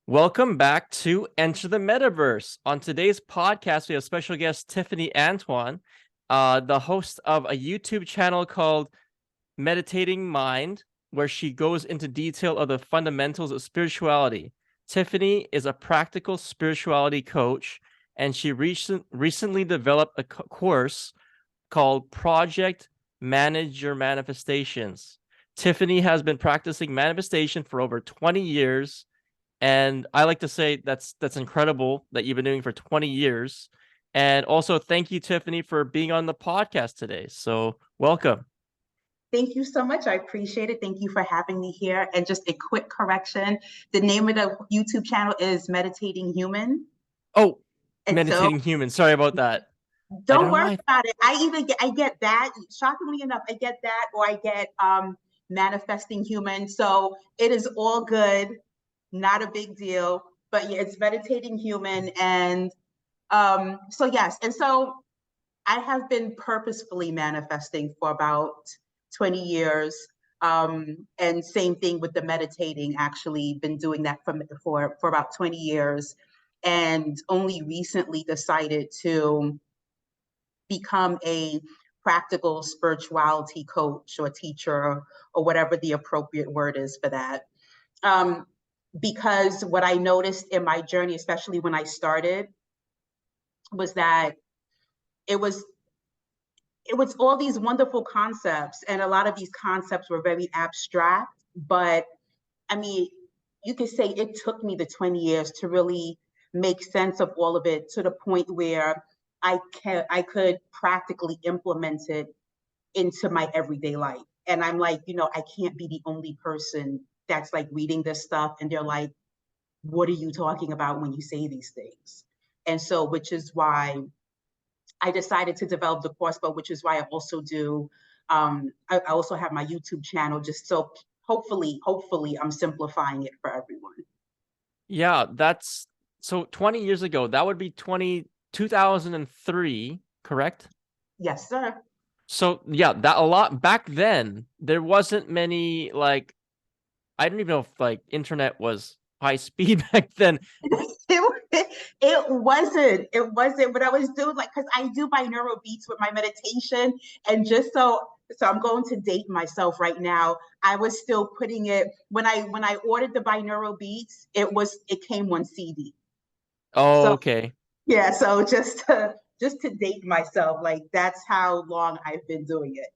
Welcome back to Enter the Metaverse. On today's podcast, we have special guest Tiffany Antoine, the host of a YouTube channel called Meditating Mind, where she goes into detail of the fundamentals of spirituality. Tiffany is a practical spirituality coach, and she recently developed a course called Project Manage Your Manifestations. Tiffany has been practicing manifestation for over 20 years. And I like to say that's incredible that you've been doing for 20 years. And also thank you, Tiffany, for being on the podcast today. So welcome. Thank you so much. I appreciate it. Thank you for having me here. And just a quick correction. The name of the YouTube channel is Meditating Human. Oh, And so Meditating Human. Sorry about that. I don't don't know worry why. about it. I get that. Shockingly enough, I get that, or I get Manifesting Human. So it is all good, not a big deal. But yeah, it's Meditating Human. And so yes, and so I have been purposefully manifesting for about 20 years. And same thing with the meditating, actually been doing that for about 20 years. And only recently decided to become a practical spirituality coach or teacher or whatever the appropriate word is for that. Um, because what I noticed in my journey, especially when I started, was that it was it was all these wonderful concepts, and a lot of these concepts were very abstract. But I mean, you could say it took me the 20 years to really make sense of all of it to the point where I could practically implement it into my everyday life. And I'm like, I can't be the only person that's like reading this stuff and they're like, what are you talking about when you say these things? And so, which is why I decided to develop the course, but which is why I also do. I also have my YouTube channel, just so hopefully, I'm simplifying it for everyone. Yeah, that's so 20 years ago. That would be 2003, correct? Yes, sir. So yeah, that a lot back then, there wasn't many like I don't even know if like internet was high speed back then. It wasn't, but I was doing like, because I do binaural beats with my meditation. And just so I'm going to date myself right now. I was still putting it when I ordered the binaural beats, it came on CD. Oh, So okay. yeah, so just to date myself, like that's how long I've been doing it.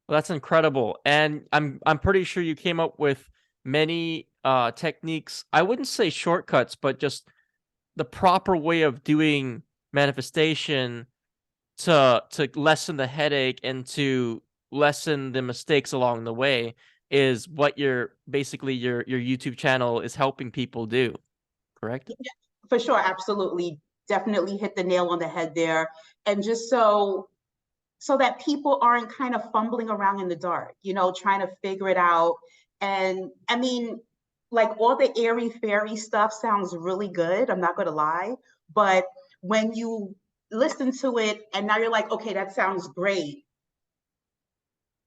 Well, that's incredible. And I'm pretty sure you came up with many techniques. I wouldn't say shortcuts, but just the proper way of doing manifestation to lessen the headache and to lessen the mistakes along the way is what your basically your YouTube channel is helping people do, correct? Yeah, for sure, absolutely, definitely hit the nail on the head there. And just so that people aren't kind of fumbling around in the dark, trying to figure it out. And I mean, like all the airy fairy stuff sounds really good, I'm not going to lie. But when you listen to it and now you're like, okay, that sounds great.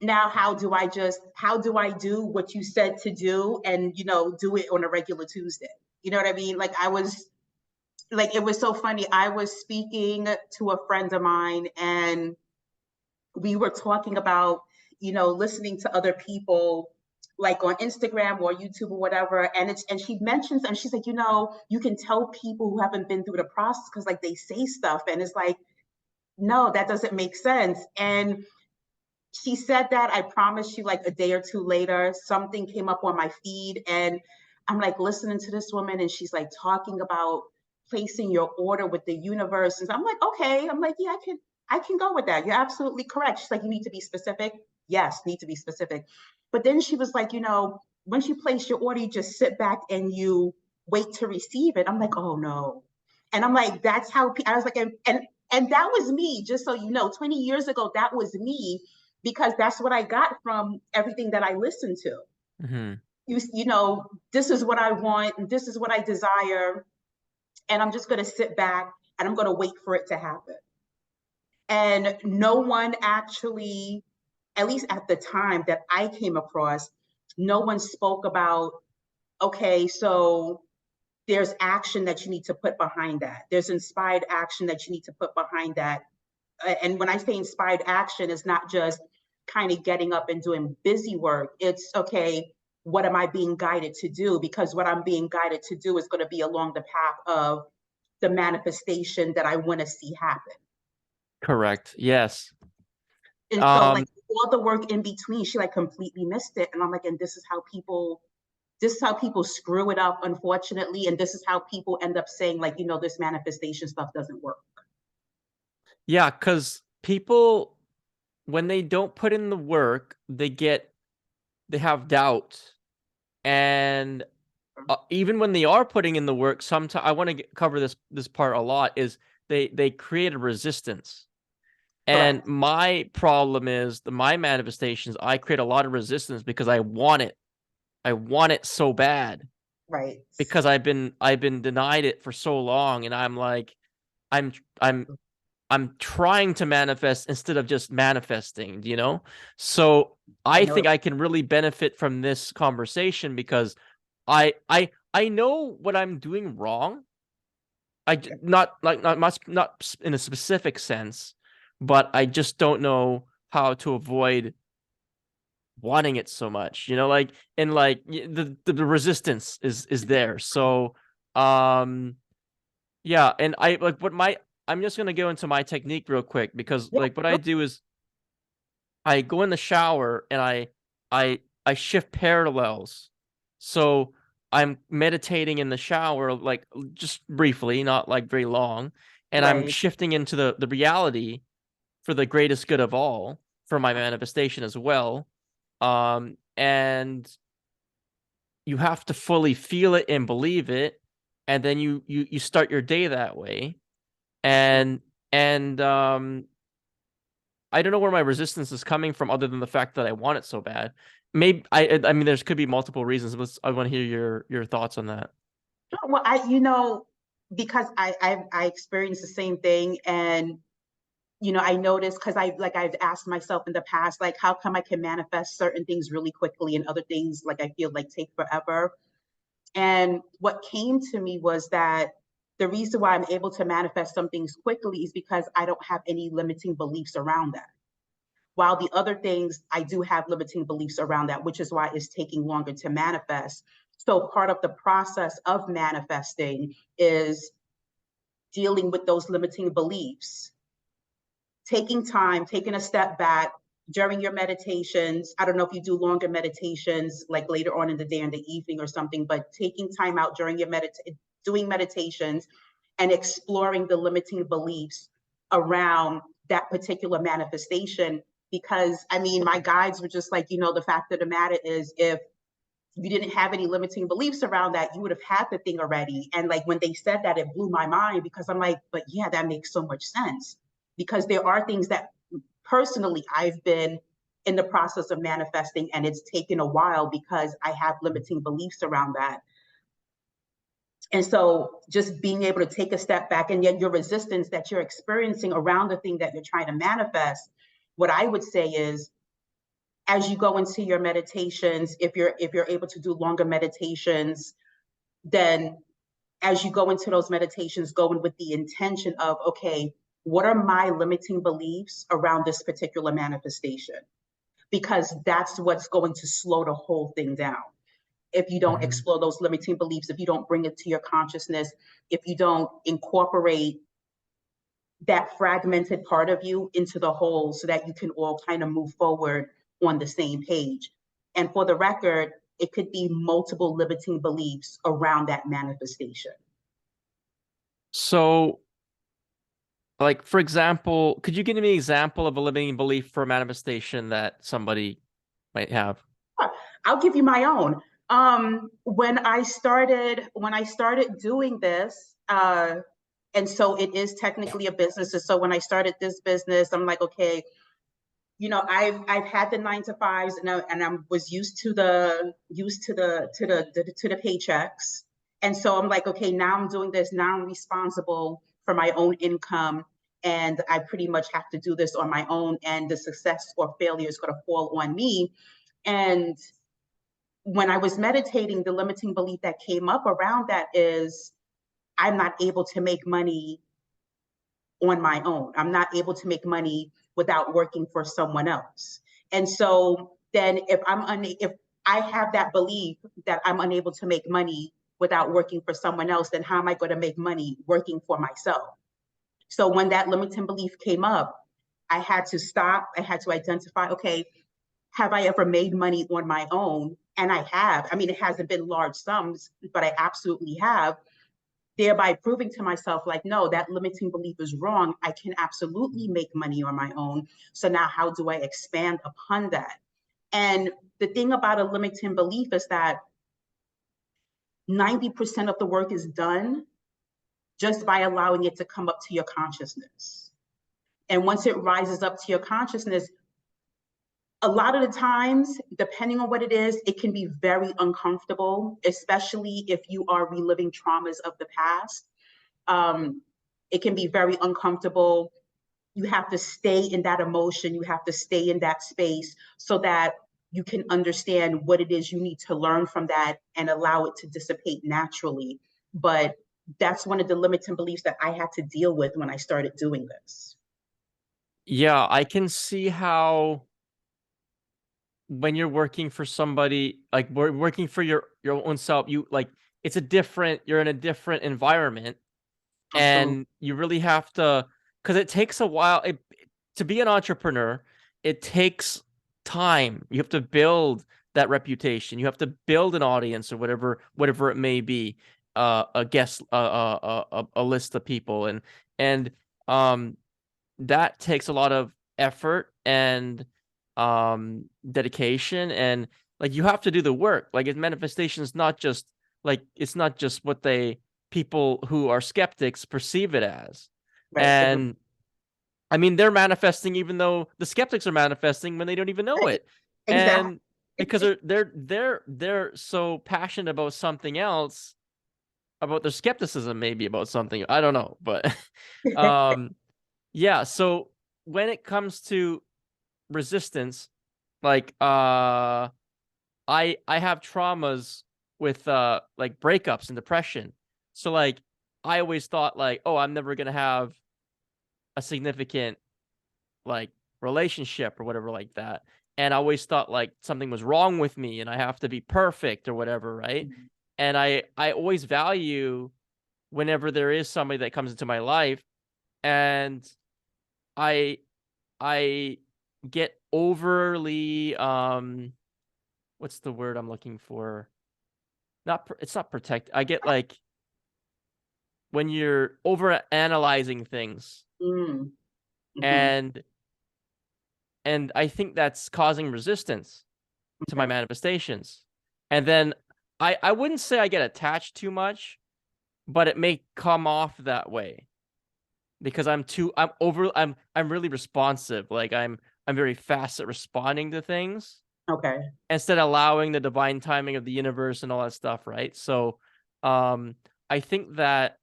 Now, how do I do what you said to do and, do it on a regular Tuesday? You know what I mean? Like I was like, it was so funny. I was speaking to a friend of mine and we were talking about, listening to other people like on Instagram or YouTube or whatever. And she mentions, and she's like, you can tell people who haven't been through the process because like they say stuff and it's like, no, that doesn't make sense. And she said that, I promise you, like a day or two later, something came up on my feed and I'm like listening to this woman and she's like talking about placing your order with the universe. And I'm like, okay. I'm like, yeah, I can go with that. You're absolutely correct. She's like, you need to be specific. Yes, need to be specific. But then she was like, once you place your order, you just sit back and you wait to receive it. I'm like, oh no. And I'm like, that's how I was like, and that was me, just so you know, 20 years ago, that was me because that's what I got from everything that I listened to. Mm-hmm. This is what I want, and this is what I desire, and I'm just going to sit back and I'm going to wait for it to happen. And no one actually, at least at the time that I came across, no one spoke about, okay, so there's action that you need to put behind that. There's inspired action that you need to put behind that. And when I say inspired action, it's not just kind of getting up and doing busy work. It's okay, what am I being guided to do? Because what I'm being guided to do is going to be along the path of the manifestation that I want to see happen. Correct. Yes. And so like Um, all the work in between, she like completely missed it. And I'm like, and this is how people screw it up, unfortunately. And this is how people end up saying, like, this manifestation stuff doesn't work. yeah, because people, when they don't put in the work, they have doubt. And even when they are putting in the work, sometimes I want to cover this part a lot, is they create a resistance. And Correct. my problem is my manifestations, I create a lot of resistance because I want it. I want it so bad Right. because I've been denied it for so long, and I'm like, I'm I'm I'm trying to manifest instead of just manifesting, you know? So I I know think it. I can really benefit from this conversation because I know what I'm doing wrong. Not like not much, not in a specific sense, but I just don't know how to avoid wanting it so much, like, and like the resistance is there. So yeah, and I like what my I'm just gonna go into my technique real quick because Yeah, like what I sure. do is I go in the shower and I shift parallels. So I'm meditating in the shower, like just briefly, not like very long, and I'm Right. shifting into the reality for the greatest good of all for my manifestation as well. And you have to fully feel it and believe it, and then you start your day that way. Absolutely. And I don't know where my resistance is coming from other than the fact that I want it so bad. Maybe I mean there's could be multiple reasons, but I want to hear your thoughts on that. Well, because I experienced the same thing, and I noticed, because I've asked myself in the past, like, how come I can manifest certain things really quickly and other things like I feel like take forever. And what came to me was that the reason why I'm able to manifest some things quickly is because I don't have any limiting beliefs around that. While the other things, I do have limiting beliefs around that, which is why it's taking longer to manifest. So part of the process of manifesting is dealing with those limiting beliefs, taking time, taking a step back during your meditations. I don't know if you do longer meditations, like later on in the day, in the evening or something, but taking time out during your doing meditations and exploring the limiting beliefs around that particular manifestation. Because I mean, my guides were just like, the fact of the matter is, if you didn't have any limiting beliefs around that, you would have had the thing already. And like when they said that, it blew my mind, because I'm like, but yeah, that makes so much sense. Because there are things that personally I've been in the process of manifesting, and it's taken a while because I have limiting beliefs around that. And so just being able to take a step back, and yet your resistance that you're experiencing around the thing that you're trying to manifest, what I would say is, as you go into your meditations, if you're able to do longer meditations, then as you go into those meditations, going with the intention of, okay, what are my limiting beliefs around this particular manifestation? Because that's what's going to slow the whole thing down. If you don't Mhm. explore those limiting beliefs, if you don't bring it to your consciousness, if you don't incorporate that fragmented part of you into the whole, so that you can all kind of move forward on the same page. And for the record, it could be multiple limiting beliefs around that manifestation. So, like for example, could you give me an example of a limiting belief for a manifestation that somebody might have? I'll give you my own. When I started doing this, and so it is technically a business. And so when I started this business, I'm like, okay, I've had the 9 to 5s, and I was used to the paychecks. And so I'm like, okay, now I'm doing this. Now I'm responsible for my own income, and I pretty much have to do this on my own. And the success or failure is going to fall on me. And when I was meditating, the limiting belief that came up around that is I'm not able to make money on my own. I'm not able to make money without working for someone else. And so then if I have that belief that I'm unable to make money without working for someone else, then how am I going to make money working for myself? So when that limiting belief came up, I had to stop. I had to identify, okay, have I ever made money on my own? And I have. I mean, it hasn't been large sums, but I absolutely have, thereby proving to myself, like, no, that limiting belief is wrong. I can absolutely make money on my own. So now how do I expand upon that? And the thing about a limiting belief is that 90% of the work is done just by allowing it to come up to your consciousness. And once it rises up to your consciousness, a lot of the times, depending on what it is, it can be very uncomfortable, especially if you are reliving traumas of the past. It can be very uncomfortable. You have to stay in that emotion. You have to stay in that space so that you can understand what it is you need to learn from that and allow it to dissipate naturally. But that's one of the limiting beliefs that I had to deal with when I started doing this. Yeah, I can see how when you're working for somebody, like working for your own self, you like you're in a different environment, Absolutely. and you really have to, because it takes a while to be an entrepreneur. It takes time. You have to build that reputation. You have to build an audience or whatever it may be, a guest, a list of people, and um that takes a lot of effort and dedication, and like you have to do the work. Like manifestation is not just like, it's not just what people who are skeptics perceive it as. Right. Agree. And I mean, they're manifesting even though the skeptics are manifesting when they don't even know it. Exactly. And because they're so passionate about something else, about their skepticism, maybe about something, I don't know, but um yeah, so when it comes to resistance, like I have traumas with like breakups and depression. So like I always thought like, oh, I'm never gonna have a significant like relationship or whatever like that. And I always thought like something was wrong with me and I have to be perfect or whatever, right? And I always value whenever there is somebody that comes into my life, and I I get overly what's the word I'm looking for? It's not protect. I get like when you're over analyzing things, Mm, mhm. and I think that's causing resistance to my Okay. manifestations. And then I wouldn't say I get attached too much, but it may come off that way because I'm really responsive. Like I'm very fast at responding to things Okay. instead of allowing the divine timing of the universe and all that stuff, right? So um I think that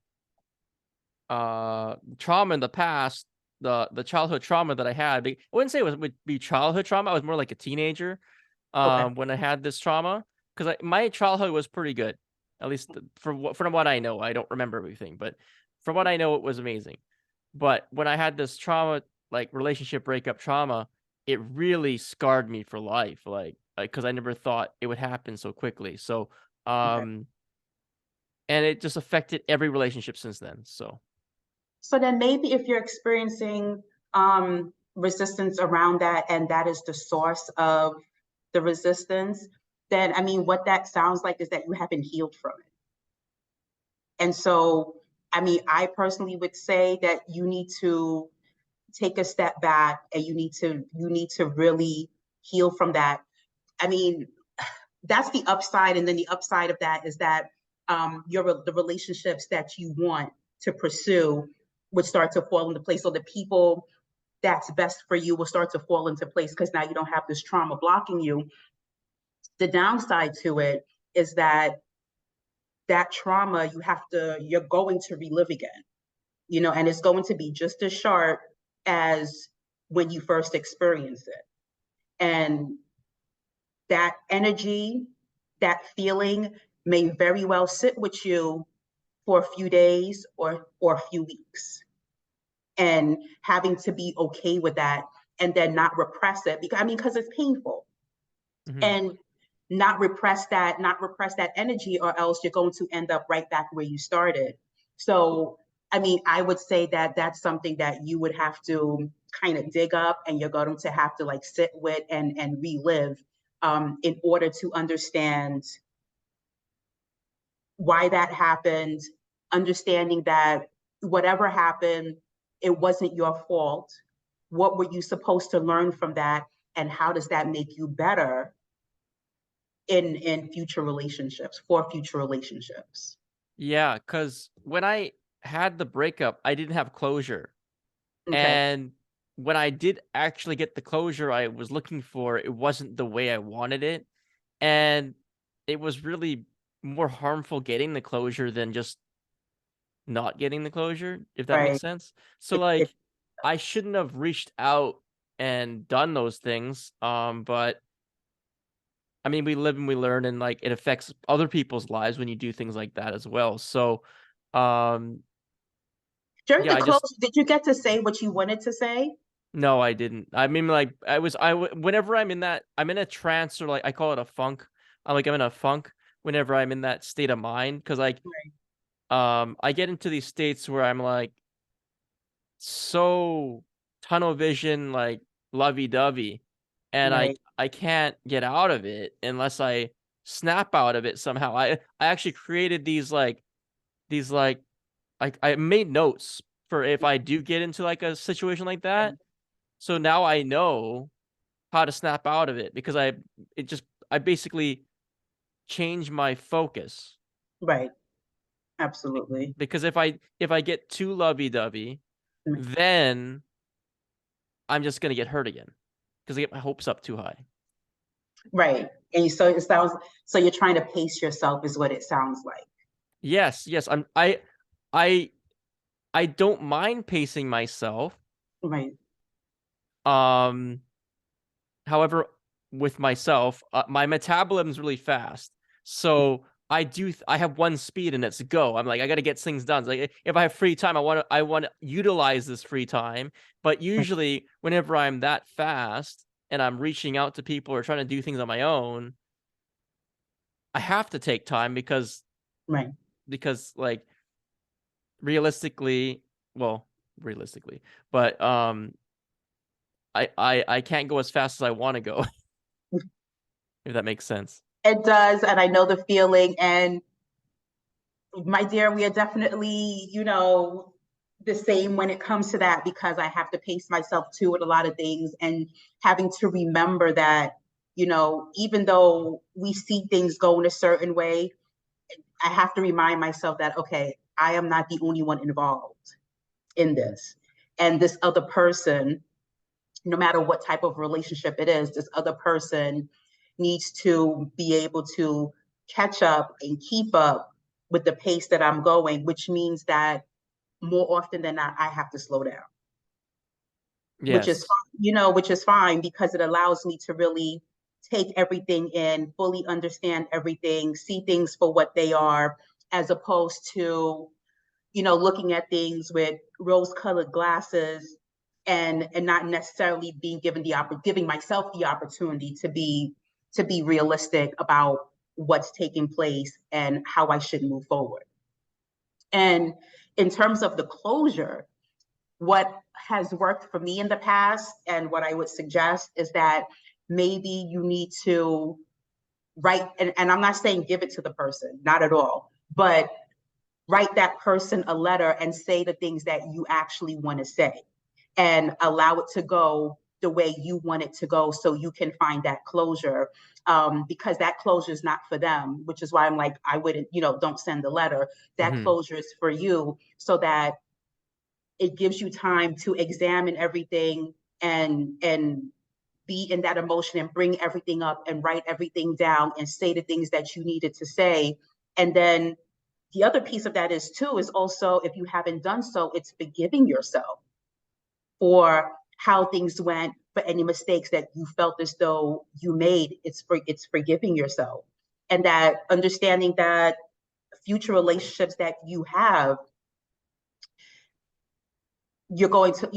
trauma in the past, the childhood trauma that I had, I wouldn't say would be childhood trauma. I was more like a teenager Okay. when I had this trauma, because my childhood was pretty good, at least from what I know. I don't remember everything, but from what I know, it was amazing. But when I had this trauma, like relationship breakup trauma, it really scarred me for life. Like because I never thought it would happen so quickly. So Okay. and it just affected every relationship since then. So So then maybe if you're experiencing resistance around that, and that is the source of the resistance, then I mean, what that sounds like is that you haven't healed from it. And so, I mean, I personally would say that you need to take a step back and you need to really heal from that. I mean, that's the upside, and then the upside of that is that the relationships that you want to pursue would start to fall into place. So the people that's best for you will start to fall into place because now you don't have this trauma blocking you. The downside to it is that that trauma you're going to relive again, and it's going to be just as sharp as when you first experienced it. And that energy that feeling may very well sit with you for a few days or a few weeks, and having to be okay with that, and then not repress it, because I mean, because it's painful, Hmm. and not repress that energy, or else you're going to end up right back where you started. So I mean, I would say that that's something that you would have to kind of dig up, and you're going to have to like sit with and relive, in order to understand why that happened, understanding that whatever happened, it wasn't your fault. What were you supposed to learn from that? And how does that make you better in future relationships, for future relationships? Yeah, because when I had the breakup, I didn't have closure. Okay, And when I did actually get the closure I was looking for, it wasn't the way I wanted it. And it was really more harmful getting the closure than just not getting the closure, if that makes right. sense. So, It like, I shouldn't have reached out and done those things. But I mean, we live and we learn, and like it affects other people's lives when you do things like that as well. So, um, during yeah, the I just close, did you get to say what you wanted to say? no, I didn't. I mean, like, whenever I'm in a trance, or like I call it a funk. I'm in a funk whenever I'm in that state of mind, because like, I get into these states where I'm like so tunnel vision, like lovey dovey, and Right, I can't get out of it unless I snap out of it somehow. I actually created these like I made notes for if I do get into like a situation like that. right, So now I know how to snap out of it, because I basically change my focus. right. Absolutely. Because if I get too lovey dovey, then I'm just gonna get hurt again because I get my hopes up too high. Right. And so it sounds, so you're trying to pace yourself is what it sounds like. Yes, yes, I I don't mind pacing myself. Right. Um, However, with myself, my metabolism's really fast, so I have one speed and it's go. I'm like, I got to get things done. Like, if I have free time, I want to utilize this free time. But Right. usually, whenever I'm that fast and I'm reaching out to people or trying to do things on my own, I have to take time, Right. because like realistically, well, realistically, but I can't go as fast as I want to go, if that makes sense. It does. And I know the feeling. And my dear, we are definitely, the same when it comes to that, because I have to pace myself too with a lot of things, and having to remember that, even though we see things go in a certain way, I have to remind myself that, okay, I am not the only one involved in this. And this other person, no matter what type of relationship it is, this other person needs to be able to catch up and keep up with the pace that I'm going, which means that more often than not, I have to slow down, which is Yes. fine, which is fine, because it allows me to really take everything in, fully understand everything, see things for what they are, as opposed to, looking at things with rose-colored glasses, and not necessarily being giving myself the opportunity to be realistic about what's taking place and how I should move forward. And in terms of the closure, what has worked for me in the past, and what I would suggest, is that maybe you need to write, and I'm not saying give it to the person, not at all, but write that person a letter and say the things that you actually want to say, and allow it to go the way you want it to go, so you can find that closure, because that closure is not for them, which is why I'm like, I wouldn't, don't send the letter. That Hmm. closure is for you, so that it gives you time to examine everything, and be in that emotion, and bring everything up and write everything down and say the things that you needed to say. And then the other piece of that is also, if you haven't done so, it's forgiving yourself for how things went, for any mistakes that you felt as though you made. It's forgiving yourself. and that understanding that future relationships that you have, you're going to,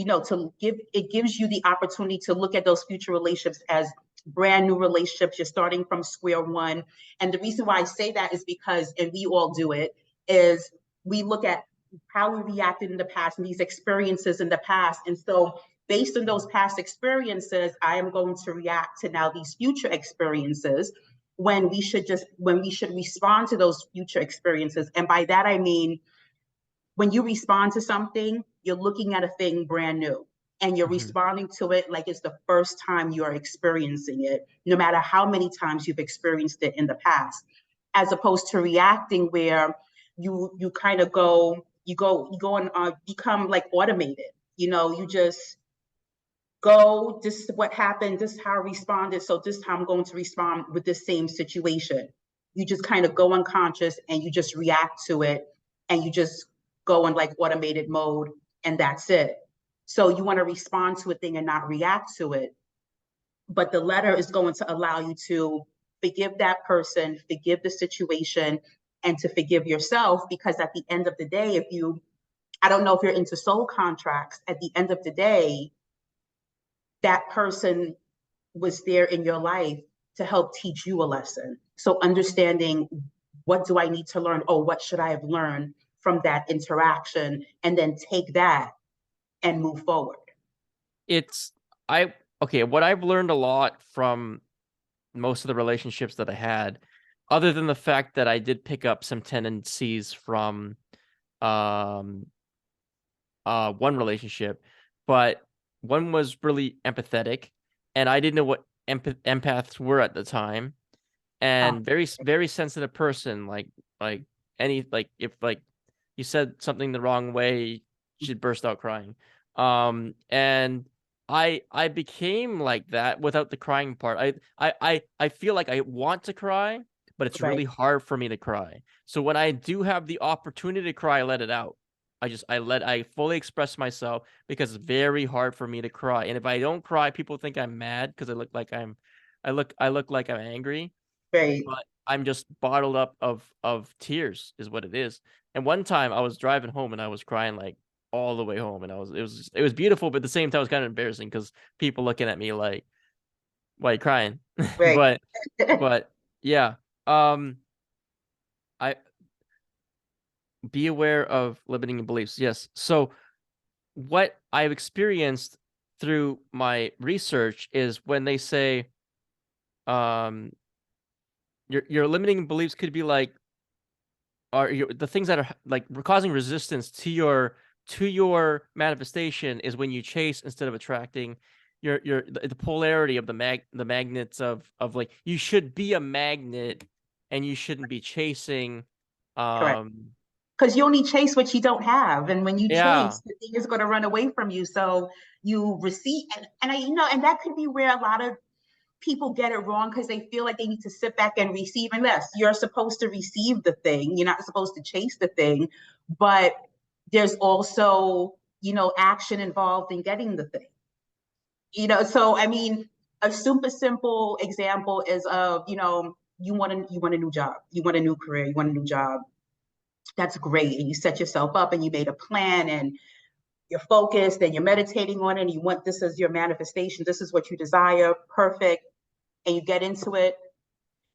it gives you the opportunity to look at those future relationships as brand new relationships. You're starting from square one. And the reason why I say that is because, and we all do it, is we look at how we reacted in the past and these experiences in the past. And so based on those past experiences, I am going to react to now these future experiences when we should respond to those future experiences. And by that, I mean, when you respond to something, you're looking at a thing brand new and you're responding to it like it's the first time you're experiencing it, no matter how many times you've experienced it in the past, as opposed to reacting where you kind of you go and become like automated. You just go, this is what happened, this is how I responded, so this time I'm going to respond with the same situation. You just kind of go unconscious and you just react to it, and you just go in like automated mode, and that's it. So you want to respond to a thing and not react to it. But the letter is going to allow you to forgive that person, forgive the situation, and to forgive yourself, because at the end of the day, I don't know if you're into soul contracts, at the end of the day, that person was there in your life to help teach you a lesson. So understanding, what do I need to learn? Oh, what should I have learned from that interaction? And then take that and move forward. What I've learned a lot from most of the relationships that I had, other than the fact that I did pick up some tendencies from one relationship, but one was really empathetic, and I didn't know what empaths were at the time, and very sensitive person, like if you said something the wrong way, she'd burst out crying. And I became like that without the crying part. I feel like I want to cry, but it's Right. really hard for me to cry. So when I do have the opportunity to cry, I let it out. I fully express myself, because it's very hard for me to cry. And if I don't cry, people think I'm mad because I look like I'm angry, Right. but I'm just bottled up of tears is what it is. And one time I was driving home and I was crying like all the way home, and it was beautiful, but at the same time it was kind of embarrassing because people looking at me like, why are you crying? Right. but but yeah, I be aware of limiting beliefs. Yes. So what I've experienced through my research is when they say your limiting beliefs could be like, the things that are like causing resistance to your manifestation is when you chase instead of attracting. The polarity of the magnets of like, you should be a magnet and you shouldn't be chasing. Correct. um Because you only chase what you don't have. And when you yeah, chase, the thing is going to run away from you. So you receive, and that could be where a lot of people get it wrong, because they feel like they need to sit back and receive. Unless you're supposed to receive the thing, you're not supposed to chase the thing. But there's also, action involved in getting the thing. So I mean, a super simple example is of, you want a new job, you want a new career, you want a new job. That's great. And you set yourself up and you made a plan and you're focused and you're meditating on it and you want this as your manifestation. This is what you desire. Perfect. And you get into it.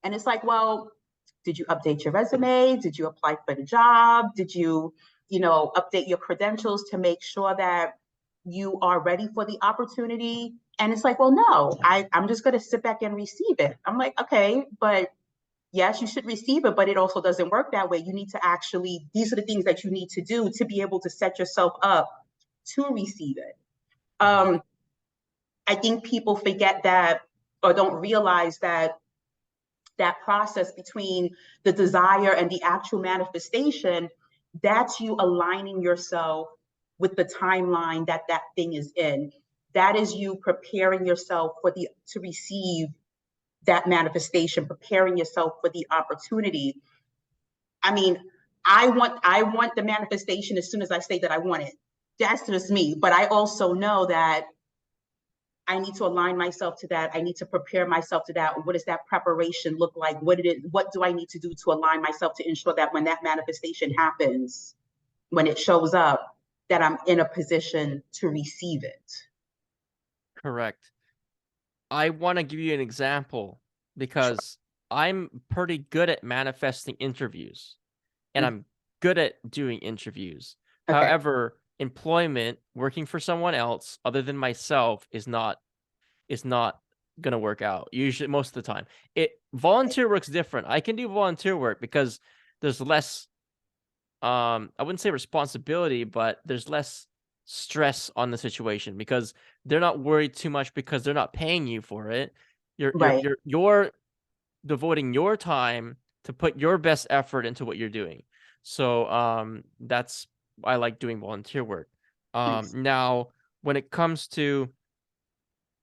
And it's like, well, did you update your resume? Did you apply for the job? Did you, update your credentials to make sure that you are ready for the opportunity? And it's like, well, no, I'm just going to sit back and receive it. I'm like, okay, but yes, you should receive it, but it also doesn't work that way. You need to actually, these are the things that you need to do to be able to set yourself up to receive it. Um, I think people forget that, or don't realize that process between the desire and the actual manifestation, that's you aligning yourself with the timeline that thing is in. That is you preparing yourself to receive that manifestation, preparing yourself for the opportunity. I mean, I want the manifestation as soon as I say that I want it. That's just me. But I also know that I need to align myself to that. I need to prepare myself to that. What does that preparation look like? What do I need to do to align myself to ensure that when that manifestation happens, when it shows up, that I'm in a position to receive it? Correct. I want to give you an example Sure. because I'm pretty good at manifesting interviews and Mm, I'm good at doing interviews. okay. However, employment, working for someone else other than myself is not gonna work out. Usually most of the time. It volunteer work's different. I can do volunteer work because there's less I wouldn't say responsibility, but there's less stress on the situation because they're not worried too much because they're not paying you for it. Right. You're devoting your time to put your best effort into what you're doing. So that's I like doing volunteer work. Nice. Now when it comes to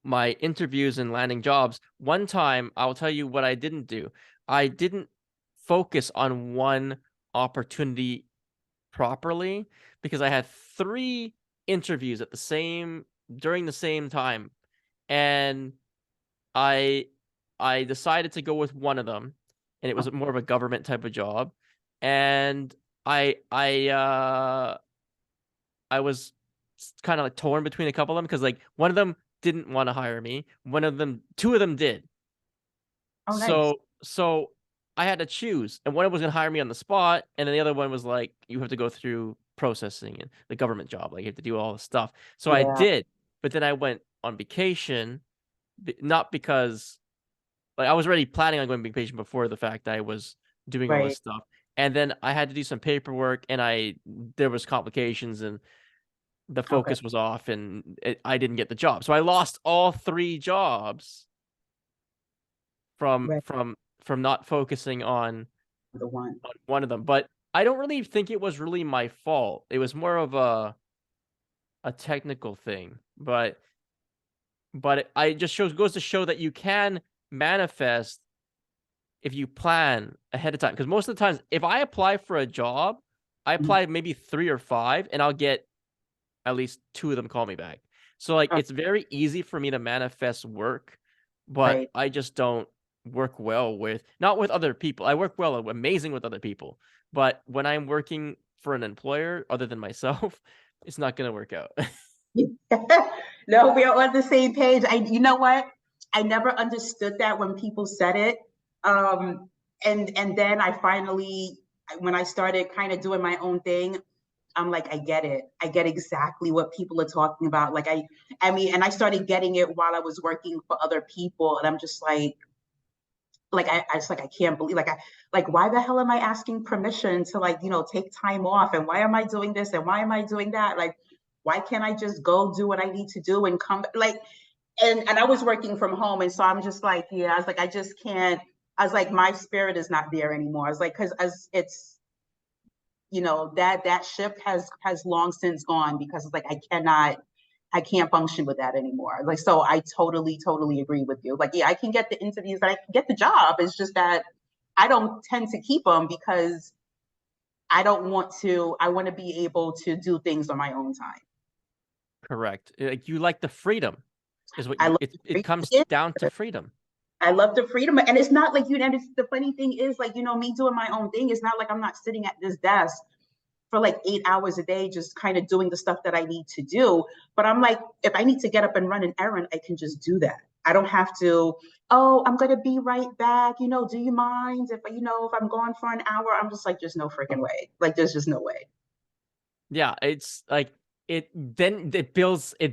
my interviews and landing jobs, one time I'll tell you what I didn't do. I didn't focus on one opportunity properly because I had 3 interviews at the same during the same time, and I I decided to go with one of them, and it was Okay. more of a government type of job, and I I, uh, I was kinda, like, torn between a couple of them because like, one of them didn't wanna hire me, one of them 2 of them did. Oh, nice. So I had to choose, and one was gonna hire me on the spot, and then the other one was like, "You have to go through processing and the government job, like, you have to do all this stuff." So I Yeah. did, but then I went on vacation, not because like, I was already planning on going on vacation before the fact that I was doing all this Right. stuff, and then I had to do some paperwork, and there was complications, and the Okay. focus was off, and I didn't get the job. So I lost all 3 jobs from Right. from from not focusing The one. on one of them, but I don't really think it was really my fault. It was more of a technical thing, but I just shows goes to show that you can manifest if you plan ahead of time. Because most of the times, if I apply for a job, I Mhm. apply maybe 3 or 5, and I'll get at least 2 of them call me back. So, like, it's very easy for me to manifest work, but Right. I just don't work well with not with other people. I work well amazing with other people, but when I'm working for an employer other than myself, it's not gonna work out. No, we are on the same page. You know what? I never understood that when people said it. Um, and then I finally, when I started kind of doing my own thing, I'm like, I get it. I get exactly what people are talking about. I mean, and I started getting it while I was working for other people, and I'm just I just I can't believe why the hell am I asking permission to take time off, and why am I doing this, and why am I doing that? Like, why can't I just go do what I need to do and come and I was working from home, and so I'm just like, yeah, I was like, I just can't. I was like, my spirit is not there anymore. I was like, because as it's that ship has long since gone, because it's like I can't function with that anymore. Like, so I totally agree with you. Like, yeah, I can get the interviews, I can get the job. It's just that I don't tend to keep them because I don't want to. I want to be able to do things on my own time. Correct. Like, you like the freedom is what I you love it comes the down to freedom. I love the freedom, and it's not like and it's, the funny thing is, me doing my own thing. It's not like I'm not sitting at this desk for like 8 hours a day, just kind of doing the stuff that I need to do. But I'm like, if I need to get up and run an errand, I can just do that. I don't have to, oh, I'm gonna be right back. Do you mind if I'm gone for an hour? I'm just like, there's no freaking way. Like, there's just no way. Yeah, it's like it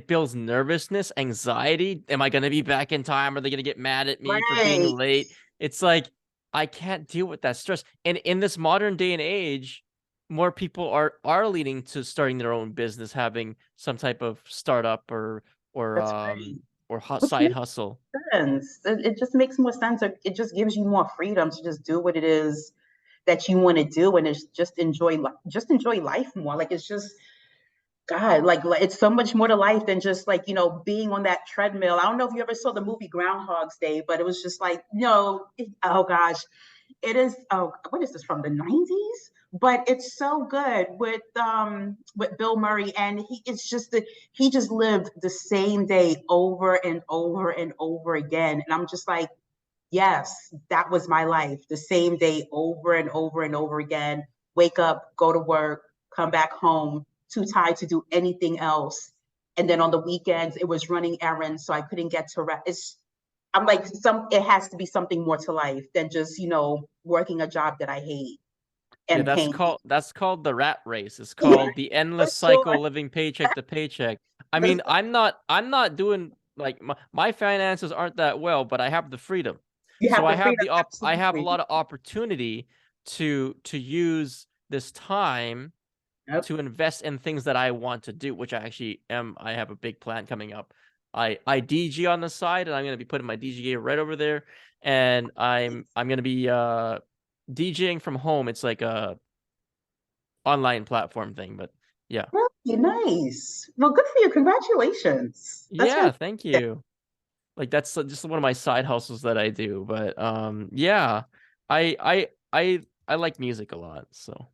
builds nervousness, anxiety. Am I gonna be back in time? Are they gonna get mad at me for being Right. late? It's like I can't deal with that stress. And in this modern day and age, more people are leading to starting their own business, having some type of startup or That's um right. or Which side makes hustle. sense. It just makes more sense. It just gives you more freedom to just do what it is that you want to do, and it's just enjoy life more. Like, it's just God, it's so much more to life than just being on that treadmill. I don't know if you ever saw the movie Groundhog's Day, but it was just oh gosh, it is. Oh, what is this from the 90s? but it's so good with Bill Murray, and he just lived the same day over and over and over again, and I'm just like, yes, that was my life, the same day over and over and over again. Wake up, go to work, come back home, too tired to do anything else. And then on the weekends, it was running errands, so I couldn't get to rest. I'm like, it has to be something more to life than just, working a job that I hate Yeah, and paying. that's called the rat race. It's Yeah, called the endless for sure. cycle living paycheck to paycheck. I That's, mean, I'm not doing like my finances aren't that well, but I have the freedom. you So have the freedom, I have a absolutely. lot of opportunity to use this time Yep. to invest in things that I want to do, which I actually am. I have a big plan coming up. I DG on the side, and I'm gonna be putting my DG gear right over there, and I'm gonna be DJing from home. It's like a online platform thing, but yeah. Really nice. Well, good for you. Congratulations. That's Yeah, thank fantastic. you. Like that's just one of my side hustles that I do, but yeah. I like music a lot, so.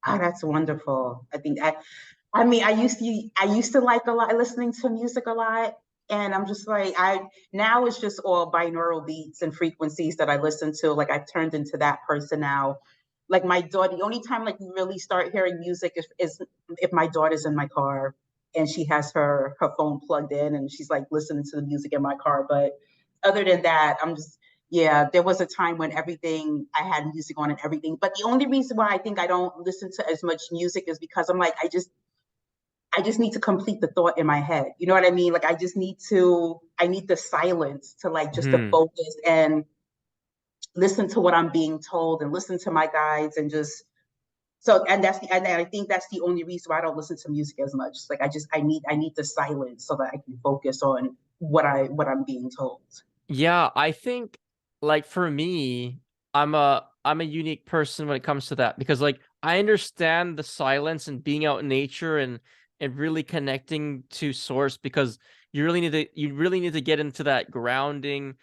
Oh, that's wonderful. I mean, I used to like a lot listening to music a lot, and I'm just like now it's just all binaural beats and frequencies that I listen to. Like I've turned into that person now. Like my daughter, the only time like we really start hearing music is if my daughter's in my car and she has her phone plugged in and she's like listening to the music in my car. But other than that, I'm just yeah, there was a time when everything I had music on and everything. But the only reason why I think I don't listen to as much music is because I'm like, I just need to complete the thought in my head. You know what I mean? Like I need the silence to like just to Hmm. focus and listen to what I'm being told and listen to my guides and just so and I think that's the only reason why I don't listen to music as much. Like I need the silence so that I can focus on what I'm being told. Yeah, I think like for me, I'm a unique person when it comes to that because like I understand the silence and being out in nature and really connecting to source because you really need to get into that grounding.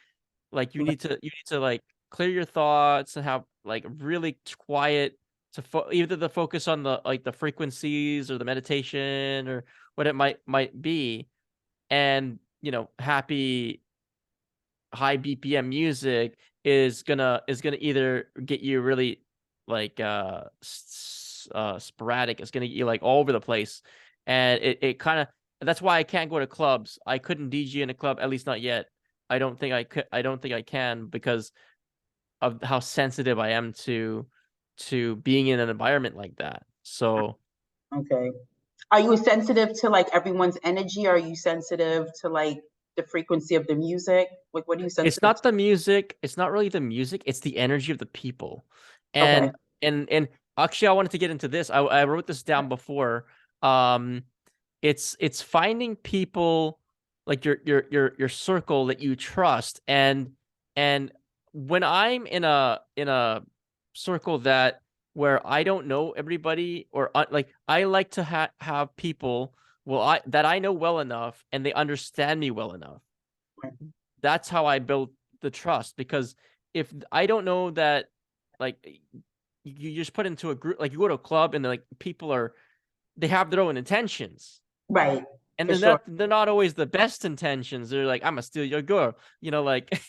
Like you need to like clear your thoughts and have like really quiet to either the focus on the like the frequencies or the meditation or what it might be, and happy high BPM music is gonna either get you really like sporadic. It's gonna get you like all over the place, and it kind of that's why I can't go to clubs. I couldn't DJ in a club, at least not yet. I don't think I could. I don't think I can because of how sensitive I am to being in an environment like that. So Okay. Are you sensitive to like everyone's energy? Are you sensitive to like the frequency of the music? What are you it's sensitive not to? the music. It's not really the music. It's the energy of the people. Okay. And and actually, I wanted to get into this. I wrote this down before. Um, it's finding people like your circle that you trust, and when I'm in a circle that where I don't know everybody or like I like to have people I that I know well enough and they understand me well enough. That's how I build the trust because if I don't know that, like you just put into a group, like you go to a club and like people they have their own intentions, Right. and For then sure. they're not always the best intentions. They're like, I'm gonna steal your girl, like,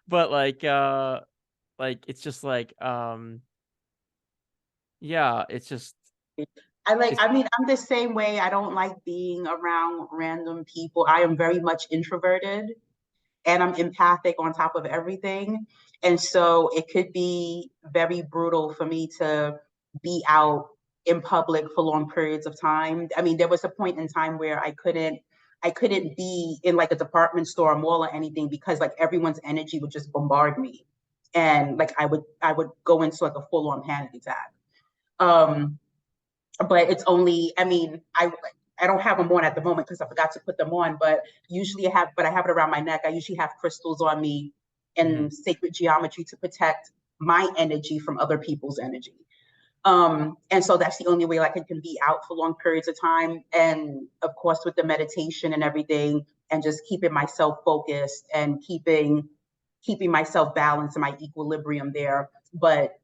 but like it's just like yeah, it's just it's I mean, I'm the same way. I don't like being around random people. I am very much introverted and I'm empathic on top of everything. And so it could be very brutal for me to be out in public for long periods of time. I mean, there was a point in time where I couldn't be in like a department store or mall or anything because like everyone's energy would just bombard me. And like I would go into like a full on panic attack. Um, but it's only I mean I don't have them on at the moment because I forgot to put them on, but I have it around my neck. I usually have crystals on me mhm. and sacred geometry to protect my energy from other people's energy. And so that's the only way like I can be out for long periods of time. And of course with the meditation and everything and just keeping myself focused and keeping myself balanced and my equilibrium there. But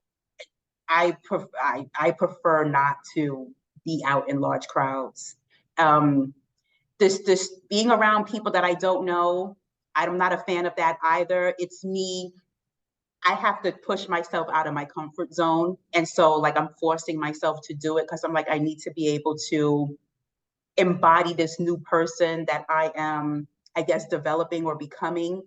I prefer not to be out in large crowds. Um, this being around people that I don't know, I'm not a fan of that either. It's me. I have to push myself out of my comfort zone. And so like I'm forcing myself to do it because I'm like, I need to be able to embody this new person that I am, I guess, developing or becoming.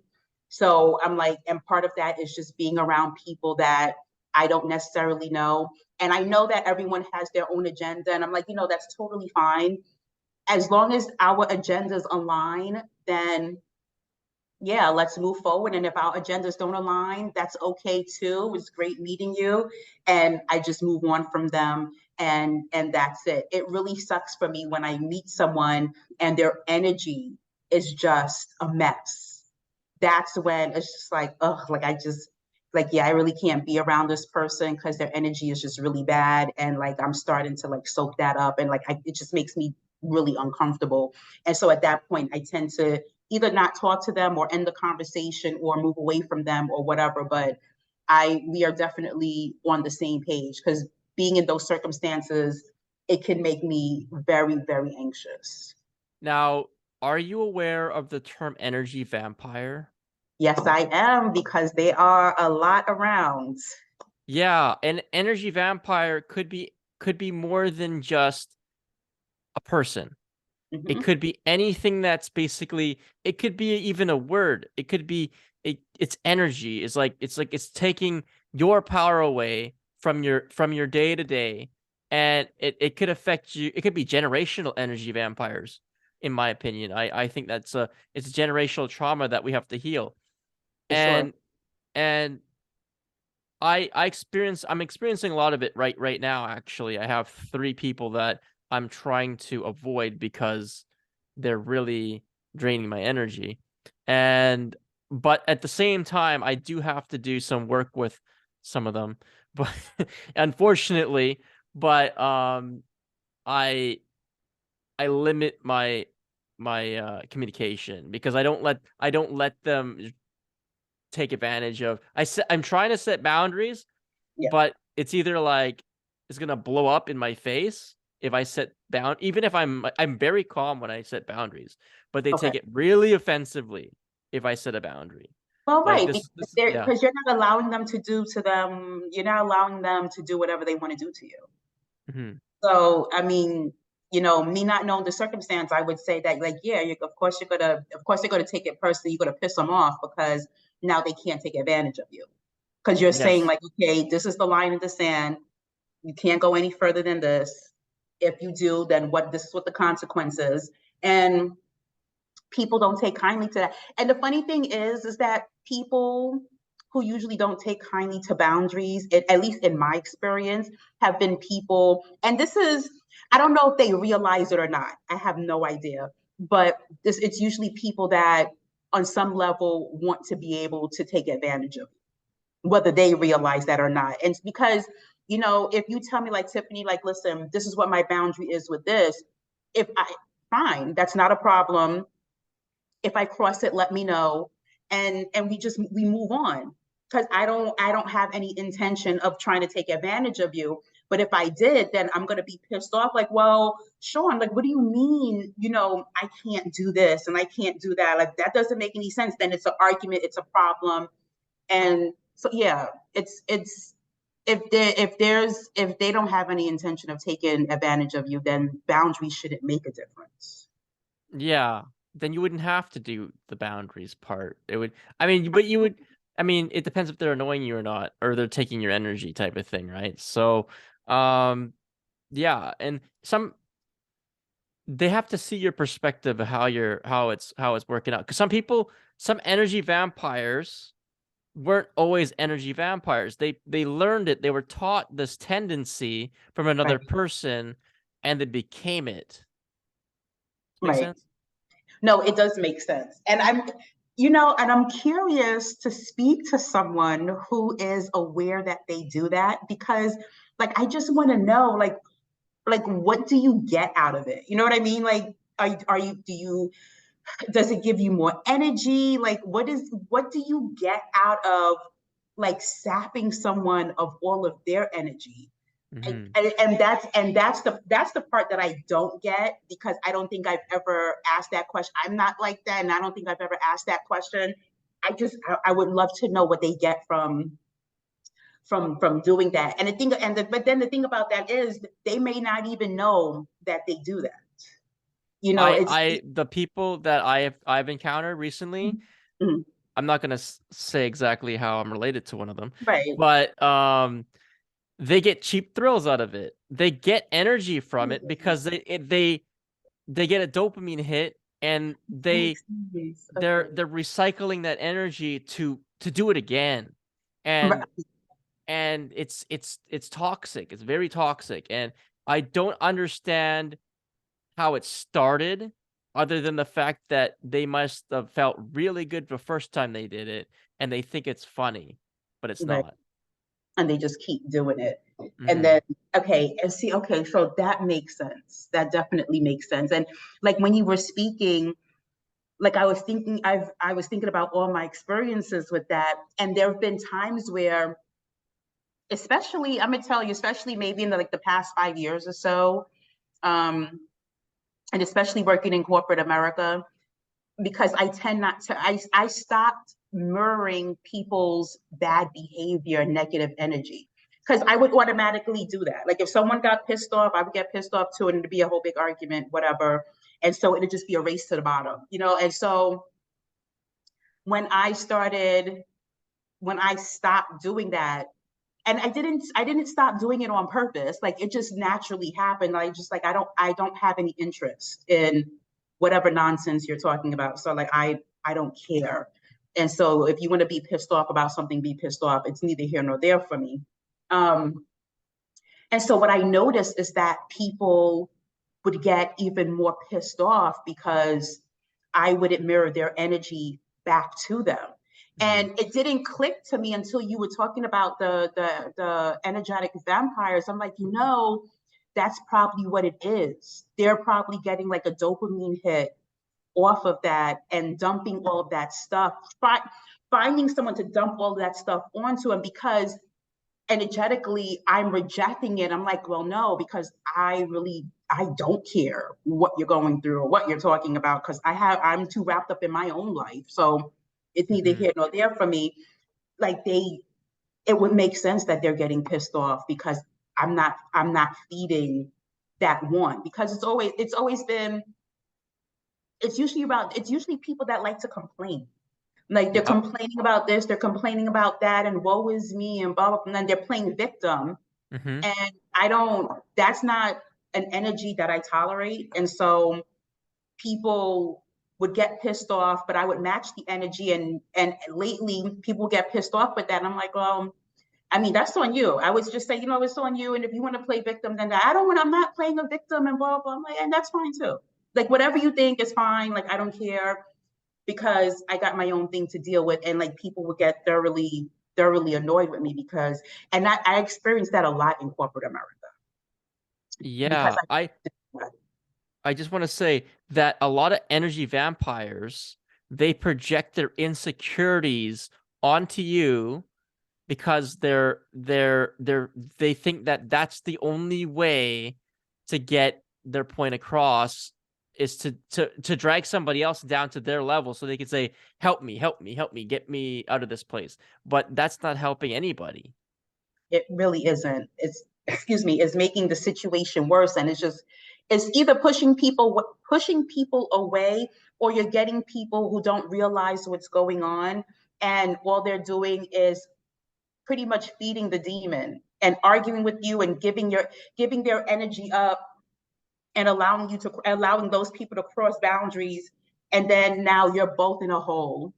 So I'm like, and part of that is just being around people that I don't necessarily know. And I know that everyone has their own agenda. And I'm like, that's totally fine. As long as our agendas align, then yeah, let's move forward. And if our agendas don't align, that's okay too. It was great meeting you. And I just move on from them, and that's it. It really sucks for me when I meet someone and their energy is just a mess. That's when it's just like, oh, like I just like, yeah, I really can't be around this person because their energy is just really bad. And like I'm starting to like soak that up, and like it just makes me really uncomfortable. And so at that point, I tend to either not talk to them or end the conversation or move away from them or whatever. But we are definitely on the same page because being in those circumstances, it can make me very, very anxious. Now, are you aware of the term energy vampire? Yes, I am, because they are a lot around. Yeah, an energy vampire could be more than just a person. It Hmm. could be anything that's basically it could be even a word. It could be its energy is like it's taking your power away from your day to day, and it could affect you. It could be generational energy vampires, in my opinion. I think it's generational trauma that we have to heal. For sure. And I'm experiencing a lot of it right now. Actually, I have 3 people that I'm trying to avoid because they're really draining my energy. And but at the same time, I do have to do some work with some of them. But unfortunately, but I I limit my communication because I don't let them take advantage of. I'm trying to set boundaries, Yeah. but it's either like it's gonna blow up in my face if I set bound even if I'm very calm when I set boundaries, but they Okay. take it really offensively if I set a boundary. Well, Like right, this yeah. because you're not allowing them to do to them, you're not allowing them to do whatever they want to do to you. Mhm. So, I mean, me not knowing the circumstance, I would say that, like, yeah, of course, you're gonna take it personally. You're gonna piss them off because now they can't take advantage of you. Because you're saying, Yes. like, okay, this is the line in the sand. You can't go any further than this. If you do, then this is what the consequences. And people don't take kindly to that. And the funny thing is that people who usually don't take kindly to boundaries, at least in my experience, have been people, and this is, I don't know if they realize it or not. I have no idea. But it's usually people that on some level want to be able to take advantage of, whether they realize that or not. And it's because, if you tell me, like, Tiffany, like, listen, this is what my boundary is with this, if I, fine, that's not a problem. If I cross it, let me know. And we move on. Because I don't have any intention of trying to take advantage of you. But if I did, then I'm gonna be pissed off, like, well, Sean, like, what do you mean, I can't do this and I can't do that? Like, that doesn't make any sense. Then it's an argument, it's a problem. And so yeah, it's if they don't have any intention of taking advantage of you, then boundaries shouldn't make a difference. Yeah. Then you wouldn't have to do the boundaries part. It would I mean, but you would I mean, it depends if they're annoying you or not, or they're taking your energy type of thing, right? So, yeah, and they have to see your perspective of how it's working out. Because some energy vampires weren't always energy vampires. They learned it. They were taught this tendency from another Right, person, and they became it. Make right. sense? No, it does make sense. And I'm curious to speak to someone who is aware that they do that, because like I just want to know, like what do you get out of it? You know what I mean? Like are you do you does it give you more energy? Like what do you get out of like sapping someone of all of their energy. Hmm. And that's the part that I don't get, because I don't think I've ever asked that question. I'm not like that, and I don't think I've ever asked that question. I would love to know what they get from doing that. And the thing and the, but then the thing about that is they may not even know that they do that. You know, it's The people that I've encountered recently, mm, I'm not gonna say exactly how I'm related to one of them, right. but they get cheap thrills out of it. They get energy from it because they get a dopamine hit, and Makes sense. Okay. they're recycling that energy to do it again. Right. And it's toxic. It's very toxic, and I don't understand how it started, other than the fact that they must have felt really good the first time they did it, and they think it's funny, but it's Right. not. And they just keep doing it. And Hmm. then, okay, and see, okay, so that makes sense. That definitely makes sense. And like when you were speaking, like I was thinking about all my experiences with that. And there have been times where, especially, I'm gonna tell you, especially maybe in like the past 5 years or so, um, and especially working in corporate America, because I tend not to, I stopped mirroring people's bad behavior, negative energy. Because I would automatically do that. Like if someone got pissed off, I would get pissed off too, and it'd be a whole big argument, whatever. And so it'd just be a race to the bottom, you know? And so when I started, when I stopped doing that, and I didn't stop doing it on purpose. Like it just naturally happened. I just like I don't have any interest in whatever nonsense you're talking about. So like I don't care. And so if you want to be pissed off about something, be pissed off. It's neither here nor there for me. Um, and so what I noticed is that people would get even more pissed off because I wouldn't mirror their energy back to them. Hmm. And it didn't click to me until you were talking about the energetic vampires. I'm like, that's probably what it is. They're probably getting like a dopamine hit off of that and dumping all of that stuff, finding someone to dump all of that stuff onto them, because energetically I'm rejecting it. I'm like, well, no, because I don't care what you're going through or what you're talking about, because I'm too wrapped up in my own life. So it's neither Hmm. here nor there for me. Like it would make sense that they're getting pissed off because I'm not feeding that one, because it's always been, it's usually people that like to complain. Like they're Yep. complaining about this, they're complaining about that, and woe is me, and blah, blah, and then they're playing victim. Hmm. And that's not an energy that I tolerate. And so people would get pissed off, but I would match the energy. And lately people get pissed off with that. And I'm like, well, I mean, that's on you. I was just saying, it's on you. And if you want to play victim, then I'm not playing a victim and blah, blah. I'm like, and that's fine too. Like whatever you think is fine. Like I don't care, because I got my own thing to deal with. And like people would get thoroughly annoyed with me because, and I experienced that a lot in corporate America, because Yeah, I just want to say that a lot of energy vampires, they project their insecurities onto you because they think that that's the only way to get their point across, is to drag somebody else down to their level so they can say, help me, help me, help me, get me out of this place. But that's not helping anybody. it really isn't. It's, excuse me, is making the situation worse. And it's either pushing people away, or you're getting people who don't realize what's going on, and all they're doing is pretty much feeding the demon and arguing with you and giving their energy up, and allowing those people to cross boundaries. And then now you're both in a hole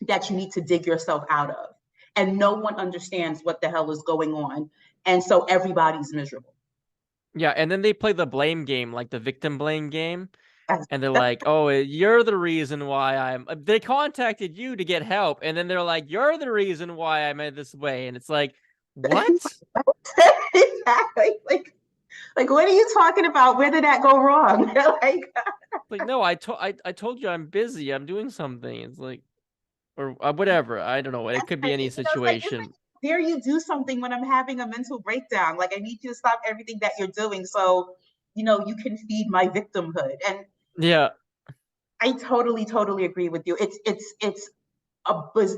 that you need to dig yourself out of, and no one understands what the hell is going on, and so everybody's miserable. Yeah, and then they play the blame game, like the victim blame game. That's, And they're that's like, "Oh, you're the reason why I'm." They contacted you to get help, and then they're like, "You're the reason why I'm in this way." And it's like, what? exactly, like what are you talking about? Where did that go wrong? Like, Like, no, I told you I'm busy. I'm doing something. It's like, or whatever. I don't know. It That's could be like, any it's like, it's like, situation. dare you do something when I'm having a mental breakdown? Like, I need you to stop everything that you're doing so, you can feed my victimhood. And Yeah. I totally, totally agree with you. It's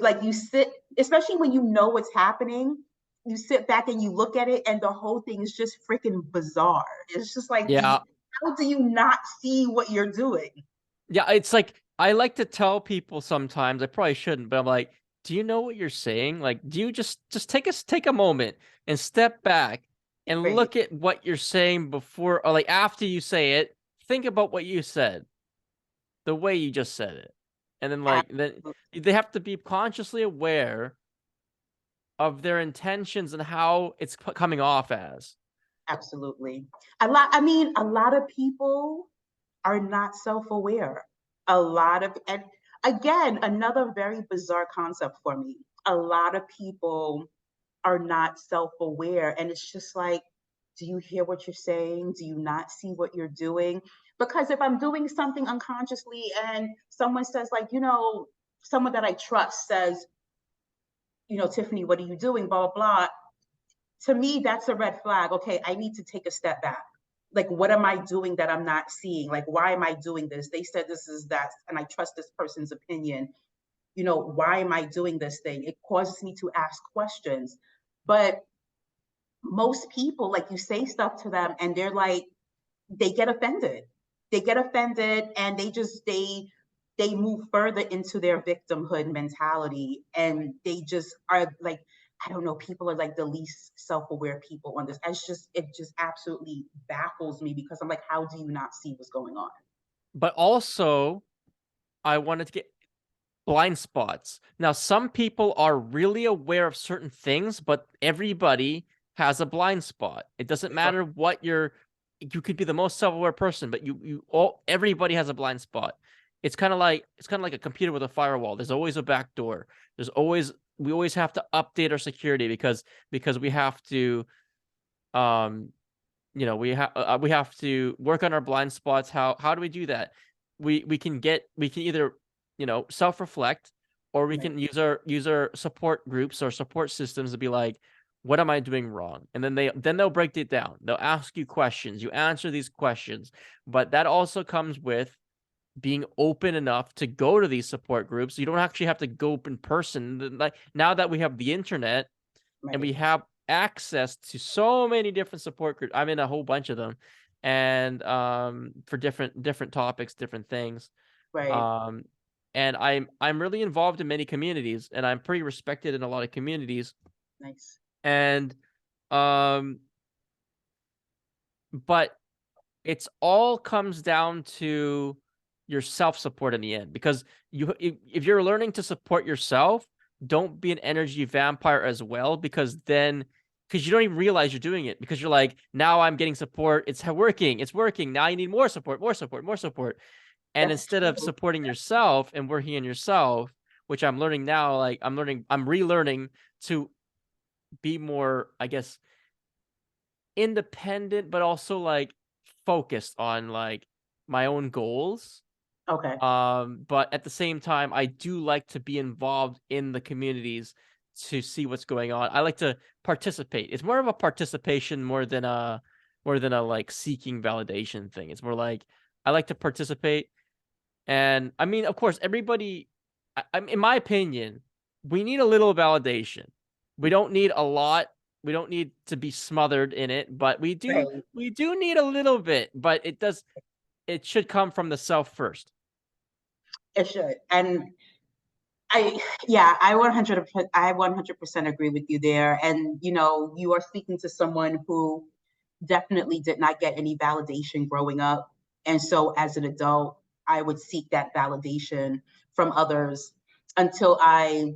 like you sit, especially when you know what's happening, you sit back and you look at it, and the whole thing is just freaking bizarre. It's just like, Yeah. how do you not see what you're doing? Yeah, it's like I like to tell people sometimes, I probably shouldn't, but I'm like, do you know what you're saying? Like, do you just take a moment and step back and Right. look at what you're saying before, or like after you say it, think about what you said, the way you just said it. And then Absolutely. they have to be consciously aware of their intentions and how it's coming off as. Absolutely. A lot of people are not self-aware. And again, another very bizarre concept for me. A lot of people are not self-aware. And it's just like, do you hear what you're saying? Do you not see what you're doing? Because if I'm doing something unconsciously and someone says, like, someone that I trust says, Tiffany, what are you doing? Blah, blah, blah. To me, that's a red flag. Okay, I need to take a step back. Like, what am I doing that I'm not seeing? Like, why am I doing this? They said this is that, and I trust this person's opinion. Why am I doing this thing? It causes me to ask questions. But most people, like, you say stuff to them and they're like, they get offended. They get offended and they move further into their victimhood mentality, and they just are like, I don't know, people are like the least self-aware people on this. It just absolutely baffles me, because I'm like, how do you not see what's going on? But also, I wanted to get blind spots. Now, some people are really aware of certain things, but everybody has a blind spot. It doesn't matter what you could be the most self-aware person, but everybody has a blind spot. It's kind of like a computer with a firewall. There's always a back door. We always have to update our security because we have to um we have to work on our blind spots. How do we do that? We can either self-reflect, or we Right. can use our support groups or support systems to be like, what am I doing wrong? And then they'll break it down. They'll ask you questions. You answer these questions, but that also comes with being open enough to go to these support groups. You don't actually have to go in person. Like, now that we have the internet and Right. we have access to so many different support groups. I'm in a whole bunch of them, and for different topics, different things. Right. Um and I'm really involved in many communities, and I'm pretty respected in a lot of communities. Nice. And um but it's all comes down to your self-support in the end, because if you're learning to support yourself, don't be an energy vampire as well, because you don't even realize you're doing it, because you're like, now I'm getting support, it's working, now you need more support, more support, more support. And That's instead of true. supporting yourself and working on yourself, which I'm learning now, like I'm relearning to be more, I guess, independent, but also like focused on like my own goals. Okay. But at the same time, I do like to be involved in the communities to see what's going on. I like to participate. It's more of a participation more than a like seeking validation thing. It's more like I like to participate. And I mean, of course, everybody, in my opinion, we need a little validation. We don't need a lot. We don't need to be smothered in it, but we do Right. we do need a little bit. But it should come from the self first. It should. And I, yeah, I 100% agree with you there. And you are speaking to someone who definitely did not get any validation growing up. And so as an adult, I would seek that validation from others until I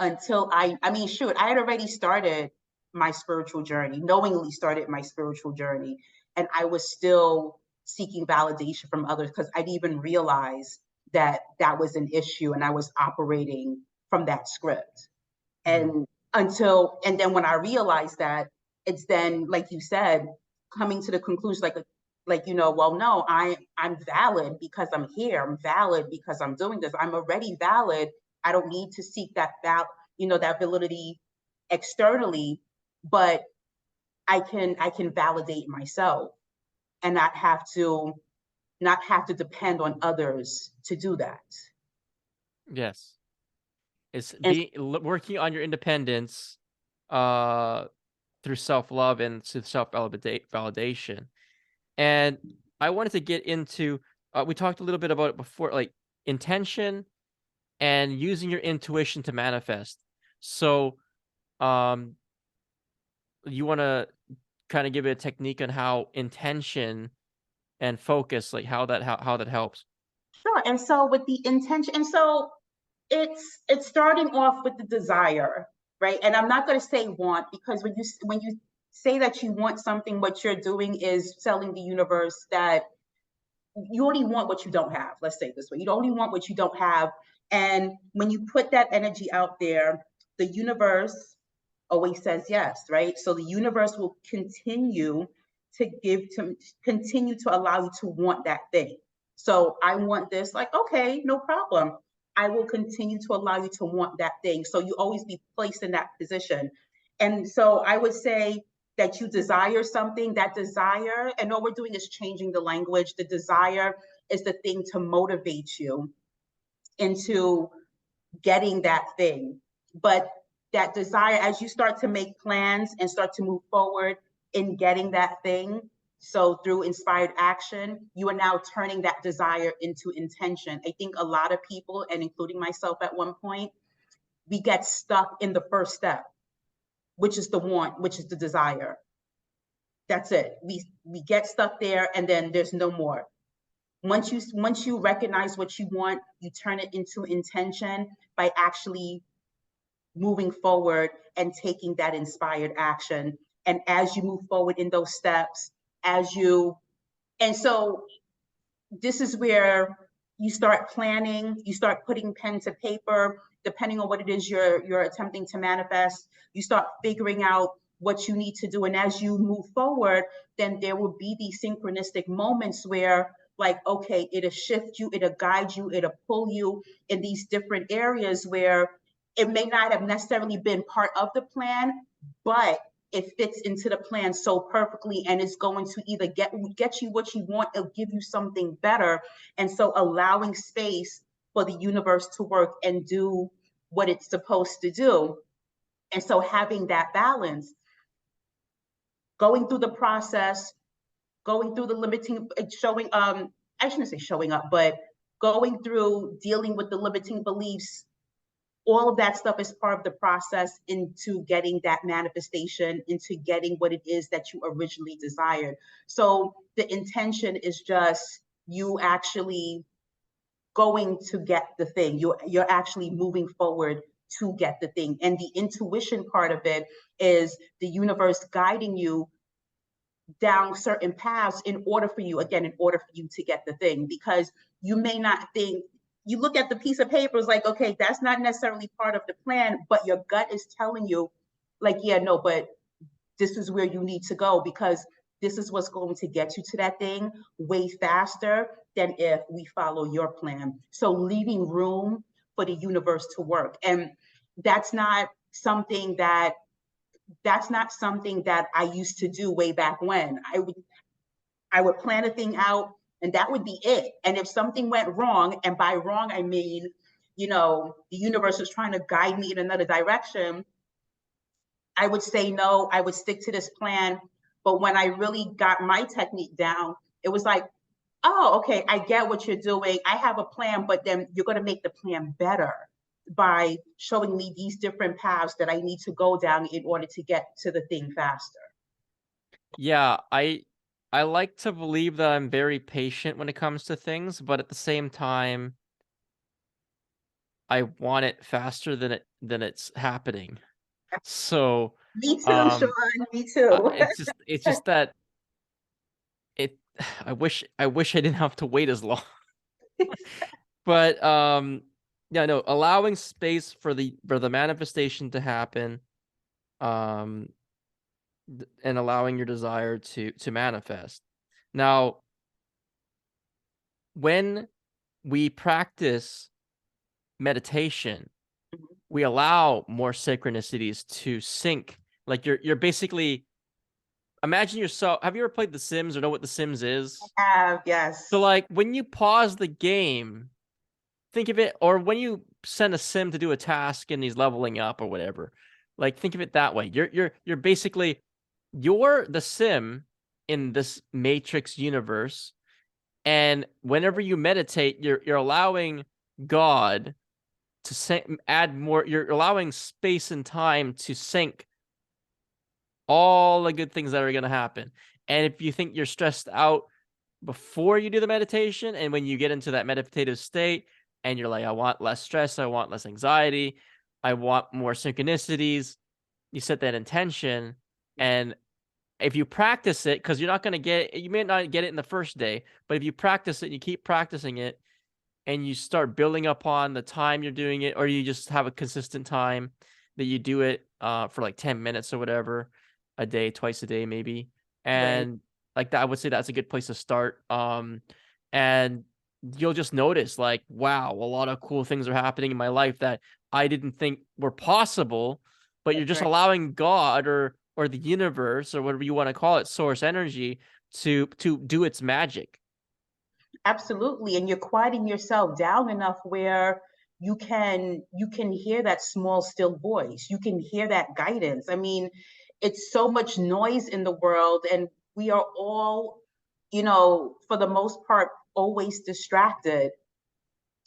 mean, shoot, I had already started my spiritual journey, knowingly started my spiritual journey, and I was still seeking validation from others because I didn't even realize that that was an issue, and I was operating from that script. Mhm. And then when I realized that, it's then, like you said, coming to the conclusion, like, well, no, I'm valid because I'm here. I'm valid because I'm doing this. I'm already valid I don't need to seek that validity externally, but I can validate myself and not have to depend on others to do that. Yes. It's And working on your independence uh through self-love and through self-validation. And I wanted to get into we talked a little bit about it before, like intention and using your intuition to manifest. So, um you want to kind of give it a technique on how intention and focus, like how that helps. sure. And so with the intention, and so it's starting off with the desire, right? And I'm not going to say want, because when you say that you want something, what you're doing is telling the universe that you only want what you don't have. Let's say it this way: you only want what you don't have. And when you put that energy out there, the universe always says yes, right? So the universe will continue to allow you to want that thing. So I want this, like, okay, no problem. I will continue to allow you to want that thing. So you always be placed in that position. And so I would say that you desire something, that desire, and all we're doing is changing the language. The desire is the thing to motivate you into getting that thing. But that desire, as you start to make plans and start to move forward in getting that thing, so through inspired action, you are now turning that desire into intention. I think a lot of people, and including myself at one point, we get stuck in the first step, which is the want, which is the desire. That's it. We get stuck there, and then there's no more. Once you recognize what you want, you turn it into intention by actually moving forward and taking that inspired action. And as you move forward in those steps, as you and so this is where you start planning, you start putting pen to paper, depending on what it is you're attempting to manifest. You start figuring out what you need to do. And as you move forward, then there will be these synchronistic moments where, like, okay, it'll shift you, it'll guide you, it'll pull you in these different areas where it may not have necessarily been part of the plan, but it fits into the plan so perfectly, and it's going to either get you what you want or give you something better. And so allowing space for the universe to work and do what it's supposed to do. And so having that balance, going through the process, going through the limiting, showing I shouldn't say showing up, but going through dealing with the limiting beliefs, all of that stuff is part of the process into getting that manifestation, into getting what it is that you originally desired. So the intention is just you actually going to get the thing. You're actually moving forward to get the thing. And the intuition part of it is the universe guiding you down certain paths in order for you, again, in order for you to get the thing. Because you may not think, you look at the piece of paper, it's like, okay, that's not necessarily part of the plan, but your gut is telling you, like, yeah, no, but this is where you need to go, because this is what's going to get you to that thing way faster than if we follow your plan. So leaving room for the universe to work. And that's not something that I used to do way back when. I would plan a thing out, and that would be it. And if something went wrong, and by wrong I mean, the universe was trying to guide me in another direction, I would say no, I would stick to this plan. But when I really got my technique down, it was like, oh, okay, I get what you're doing. I have a plan, but then you're going to make the plan better by showing me these different paths that I need to go down in order to get to the thing faster. Yeah, I like to believe that I'm very patient when it comes to things, but at the same time, I want it faster than it's happening. So, Me too, um, Sean. Me too. it's just that it I wish I didn't have to wait as long. But, yeah, no, allowing space for the manifestation to happen, um, and allowing your desire to manifest. Now, when we practice meditation, Mhm. we allow more synchronicities to sync. Like you're basically, imagine yourself. Have you ever played The Sims or know what The Sims is? Have, So yes. like when you pause the game, think of it, or when you send a sim to do a task and he's leveling up or whatever, like think of it that way. You're basically, you're the sim in this matrix universe, and whenever you meditate, you're allowing God to add more. You're allowing space and time to sync all the good things that are going to happen. And if you think you're stressed out before you do the meditation, and when you get into that meditative state and you're like, I want less stress, I want less anxiety, I want more synchronicities, you set that intention. And if you practice it, because you're not going to get it, you may not get it in the first day, but if you practice it and you keep practicing it, and you start building upon the time you're doing it, or you just have a consistent time that you do it for like 10 minutes or whatever a day, twice a day maybe. Right. And like that, I would say that's a good place to start. And you'll just notice like, wow, a lot of cool things are happening in my life that I didn't think were possible, but you're That's just right. allowing God or the universe or whatever you want to call it, source energy, to do its magic. Absolutely. And you're quieting yourself down enough where you can hear that small still voice. You can hear that guidance. I mean, it's so much noise in the world, and we are all, for the most part, always distracted.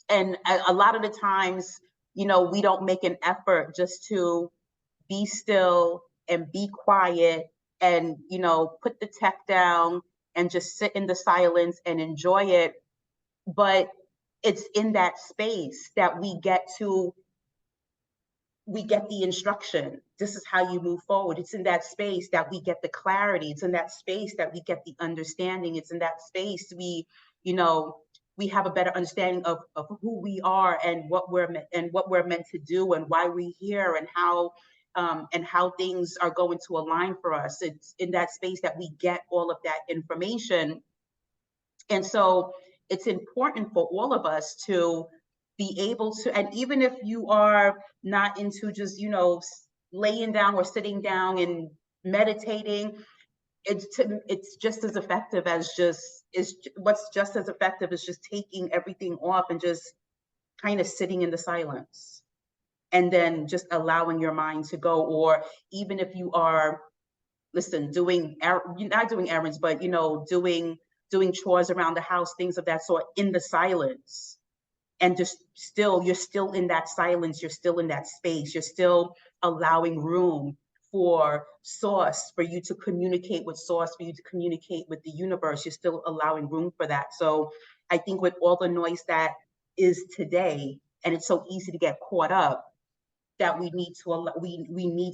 And a lot of the times, we don't make an effort just to be still and be quiet and, put the tech down and just sit in the silence and enjoy it. But it's in that space that we get the instruction. This is how you move forward. It's in that space that we get the clarity. It's in that space that we get the understanding. It's in that space you know we have a better understanding of who we are and what we're meant to do and why we're here and how things are going to align for us. It's in that space that we get all of that information. And so it's important for all of us to be able to, and even if you are not into just, laying down or sitting down and meditating, it's just as effective as is what's just as effective as just taking everything off and just kind of sitting in the silence and then just allowing your mind to go. Or even if you are, listen, not doing errands, but doing chores around the house, things of that sort, in the silence, and just you're still in that silence, you're still in that space, you're still allowing room for source, for you to communicate with source, for you to communicate with the universe. You're still allowing room for that. So I think with all the noise that is today, and it's so easy to get caught up, that we need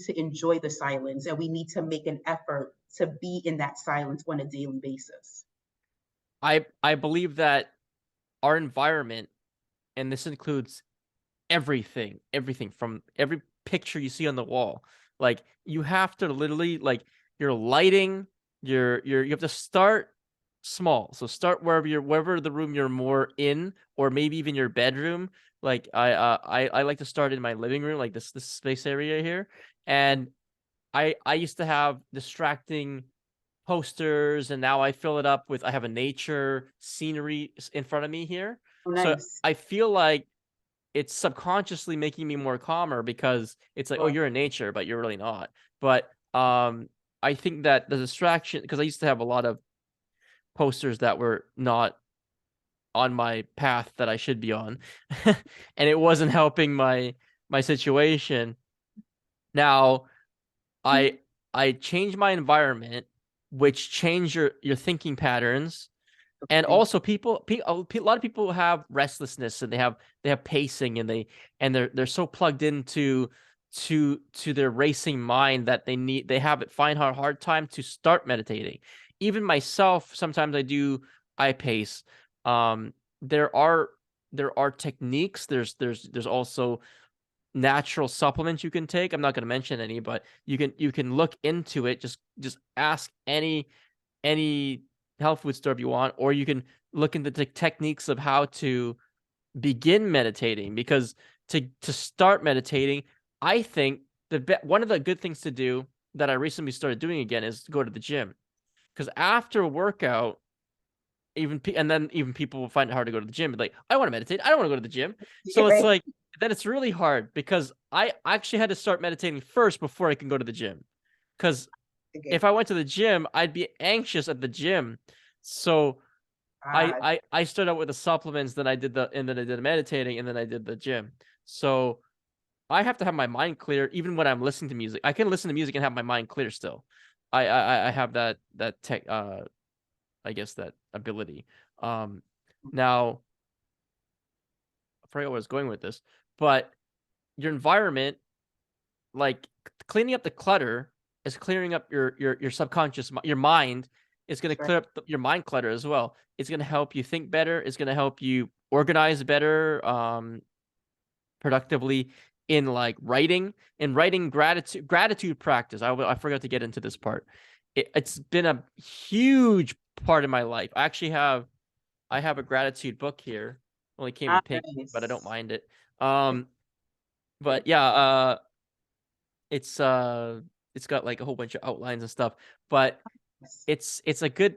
to enjoy the silence, and we need to make an effort to be in that silence on a daily basis. I believe that our environment, and this includes everything from every picture you see on the wall. Like you have to literally, like, your lighting, you have to start small. So start wherever the room you're more in, or maybe even your bedroom. Like I like to start in my living room, like this space area here. And I used to have distracting posters, and now I fill it up with, I have a nature scenery in front of me here. Oh, So nice. I feel like it's subconsciously making me more calmer, because it's like, oh, Sure. you're in nature, but you're really not. But I think that the distraction, because I used to have a lot of posters that were not on my path that I should be on, and it wasn't helping my situation. Now I change my environment, which change your thinking patterns. And Okay. also a lot of people have restlessness, and they have pacing, and they're so plugged into to their racing mind that they have it find hard time to start meditating. Even myself, sometimes I pace. Um there are techniques. There's also natural supplements you can take. I'm not going to mention any, but you can look into it. Just ask any health food store if you want, or you can look into the techniques of how to begin meditating, because to start meditating, I think one of the good things to do that I recently started doing again is to go to the gym, because after a workout, and then even people will find it hard to go to the gym. Like, I want to meditate. I don't want to go to the gym. So it's Right. like, then it's really hard, because I actually had to start meditating first before I can go to the gym. Because Okay. if I went to the gym, I'd be anxious at the gym. So Ah, I started out with the supplements, then I did the meditating, and then I did the gym. So I have to have my mind clear even when I'm listening to music. I can listen to music and have my mind clear still. I have that tech I guess that ability. Um Now I forget where I was going with this, but your environment, like cleaning up the clutter, is clearing up your subconscious, your mind is going to that's right. clear up your mind clutter as well. It's going to help you think better. It's going to help you organize better, productively, in like writing and writing gratitude practice. I forgot to get into this part. It's been a huge part of my life. I have a gratitude book here. Only came in Ah, pink, but I don't nice. mind it. But yeah, it's it's got like a whole bunch of outlines and stuff, but Yes. it's a good,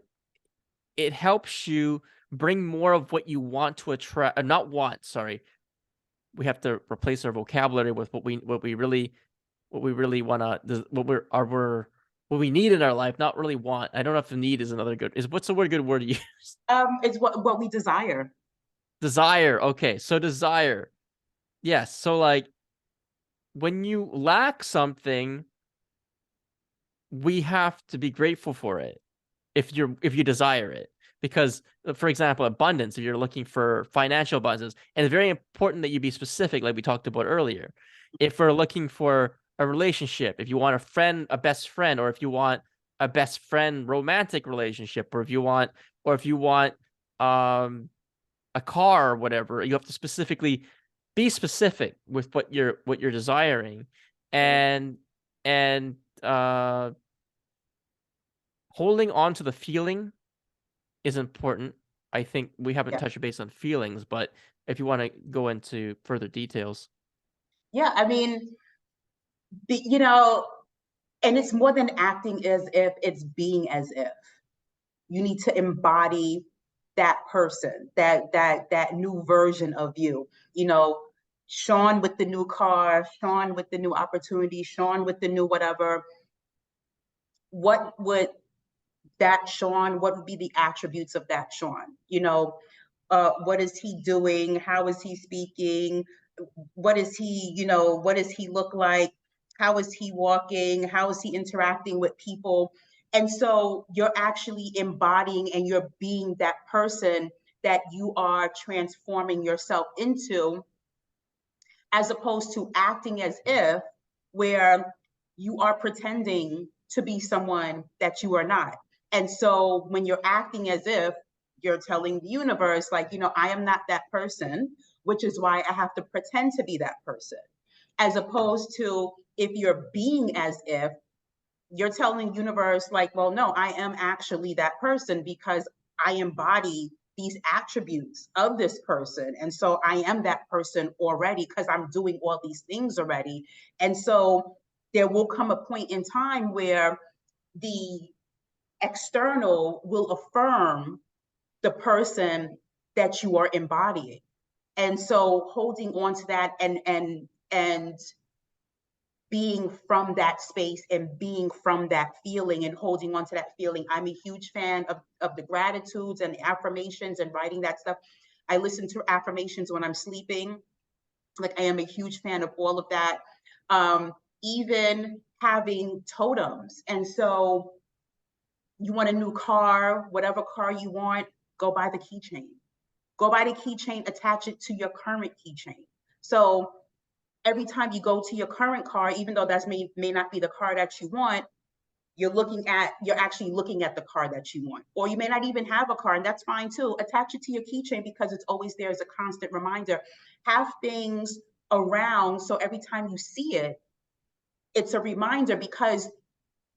it helps you bring more of what you want to attract, not want, sorry. We have to replace our vocabulary with what we really want to, what we need in our life, not really want. I don't know if the need is another good, what's the good word to use? It's what we desire. Desire. Okay, so desire. Yes, so like when you lack something, we have to be grateful for it if you desire it, because for example, abundance, if you're looking for financial abundance, and it's very important that you be specific, like we talked about earlier. If we're looking for a relationship, if you want a friend, a best friend, or if you want a best friend romantic relationship, or if you want um a car or whatever, you have to specifically be specific with what you're desiring. Right. And and uh holding on to the feeling is important. I think we haven't Yeah. touched base on feelings, but if you want to go into further details. Yeah. I mean, you know, and it's more than acting as if, it's being as if. You need to embody that person, that new version of you. You know, Sean with the new car, Sean with the new opportunity, Sean with the new whatever. What would that Sean, what would be the attributes of that Sean? You know, what is he doing? How is he speaking? What is he, what does he look like? How is he walking? How is he interacting with people? And so you're actually embodying and you're being that person that you are transforming yourself into, as opposed to acting as if, where you are pretending to be someone that you are not. And so when you're acting as if, you're telling the universe, like, I am not that person, which is why I have to pretend to be that person. As opposed to, if you're being as if, you're telling the universe, like, well, no, I am actually that person because I embody these attributes of this person. And so I am that person already because I'm doing all these things already. And so there will come a point in time where the external will affirm the person that you are embodying. And so holding on to that, and being from that space and being from that feeling and holding on to that feeling. I'm a huge fan of the gratitudes and the affirmations and writing that stuff. I listen to affirmations when I'm sleeping. Like, I am a huge fan of all of that. Um, Even having totems. And so you want a new car, whatever car you want, go buy the keychain. Go buy the keychain, attach it to your current keychain. So every time you go to your current car, even though that may not be the car that you want, you're actually looking at the car that you want. Or you may not even have a car, and that's fine too. Attach it to your keychain because it's always there as a constant reminder. Have things around so every time you see it, it's a reminder, because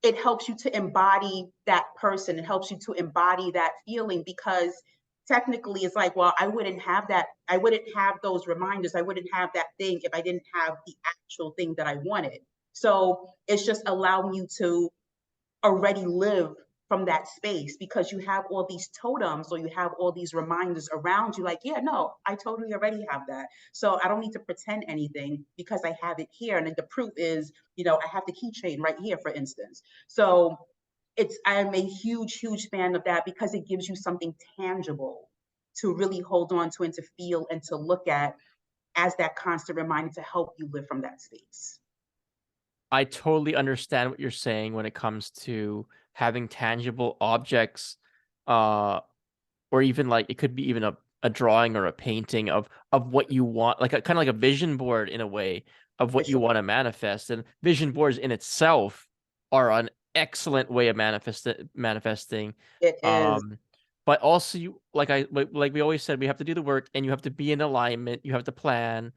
it helps you to embody that person. It helps you to embody that feeling, because technically it's like, well, I wouldn't have that. I wouldn't have those reminders. I wouldn't have that thing if I didn't have the actual thing that I wanted. So it's just allowing you to already live from that space because you have all these totems or you have all these reminders around you like, yeah, no, I totally already have that. So I don't need to pretend anything because I have it here. And then the proof is, I have the keychain right here, for instance. So I am a huge fan of that because it gives you something tangible to really hold on to and to feel and to look at as that constant reminder to help you live from that space. I totally understand what you're saying when it comes to having tangible objects, uh, or even like it could be even a drawing or a painting of what you want, like a kind of like a vision board in a way of For what you sure. want to manifest. And vision boards in itself are an excellent way of manifesting. It is. Um, but also you like we always said, we have to do the work and you have to be in alignment, you have to plan.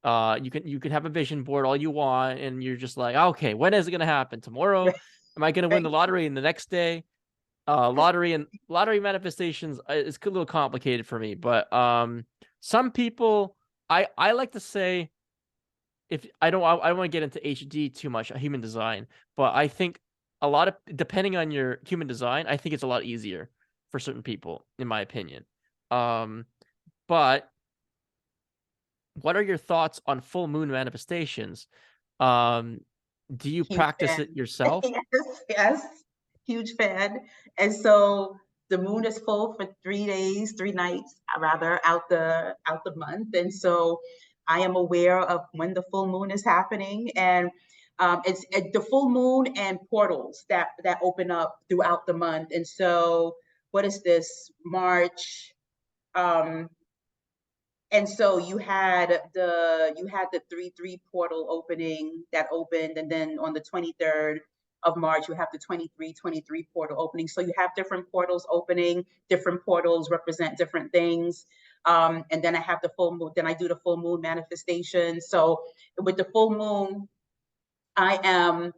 You can have a vision board all you want, and you're just like, okay, when is it gonna happen? Tomorrow? Am I gonna win Right. the lottery in the next day? Lottery manifestations is a little complicated for me, but some people, I like to say, if I don't want to get into HD too much, human design, but I think a lot of, depending on your human design, I think it's a lot easier for certain people, in my opinion. Um, but what are your thoughts on full moon manifestations? Um, do you Huge practice fan. it yourself? Yes, huge fan. And so the moon is full for 3 days, 3 nights, rather, out the month. And so I am aware of when the full moon is happening, and it's the full moon and portals that open up throughout the month. And so, what is this? March. Um, and so you had the 3-3 portal opening that opened, and then on the 23rd of March you have the 23-23 portal opening. So you have different portals opening. Different portals represent different things. And then I have the full moon. Then I do the full moon manifestation. So with the full moon, I am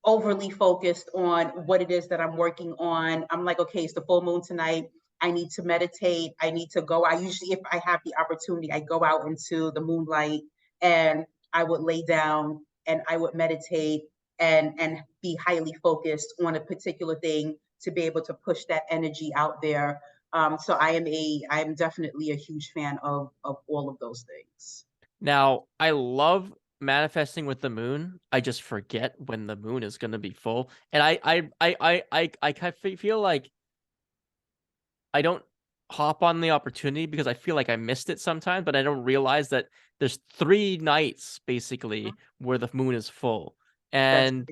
overly focused on what it is that I'm working on. I'm like, okay, it's the full moon tonight. I need to meditate. I need to go. I usually, if I have the opportunity, I go out into the moonlight and I would lay down and I would meditate and be highly focused on a particular thing to be able to push that energy out there. So I am definitely a huge fan of all of those things. Now, I love manifesting with the moon. I just forget when the moon is going to be full, and I kind of feel like I don't hop on the opportunity because I feel like I missed it sometimes, but I don't realize that there's 3 nights basically where the moon is full, That's and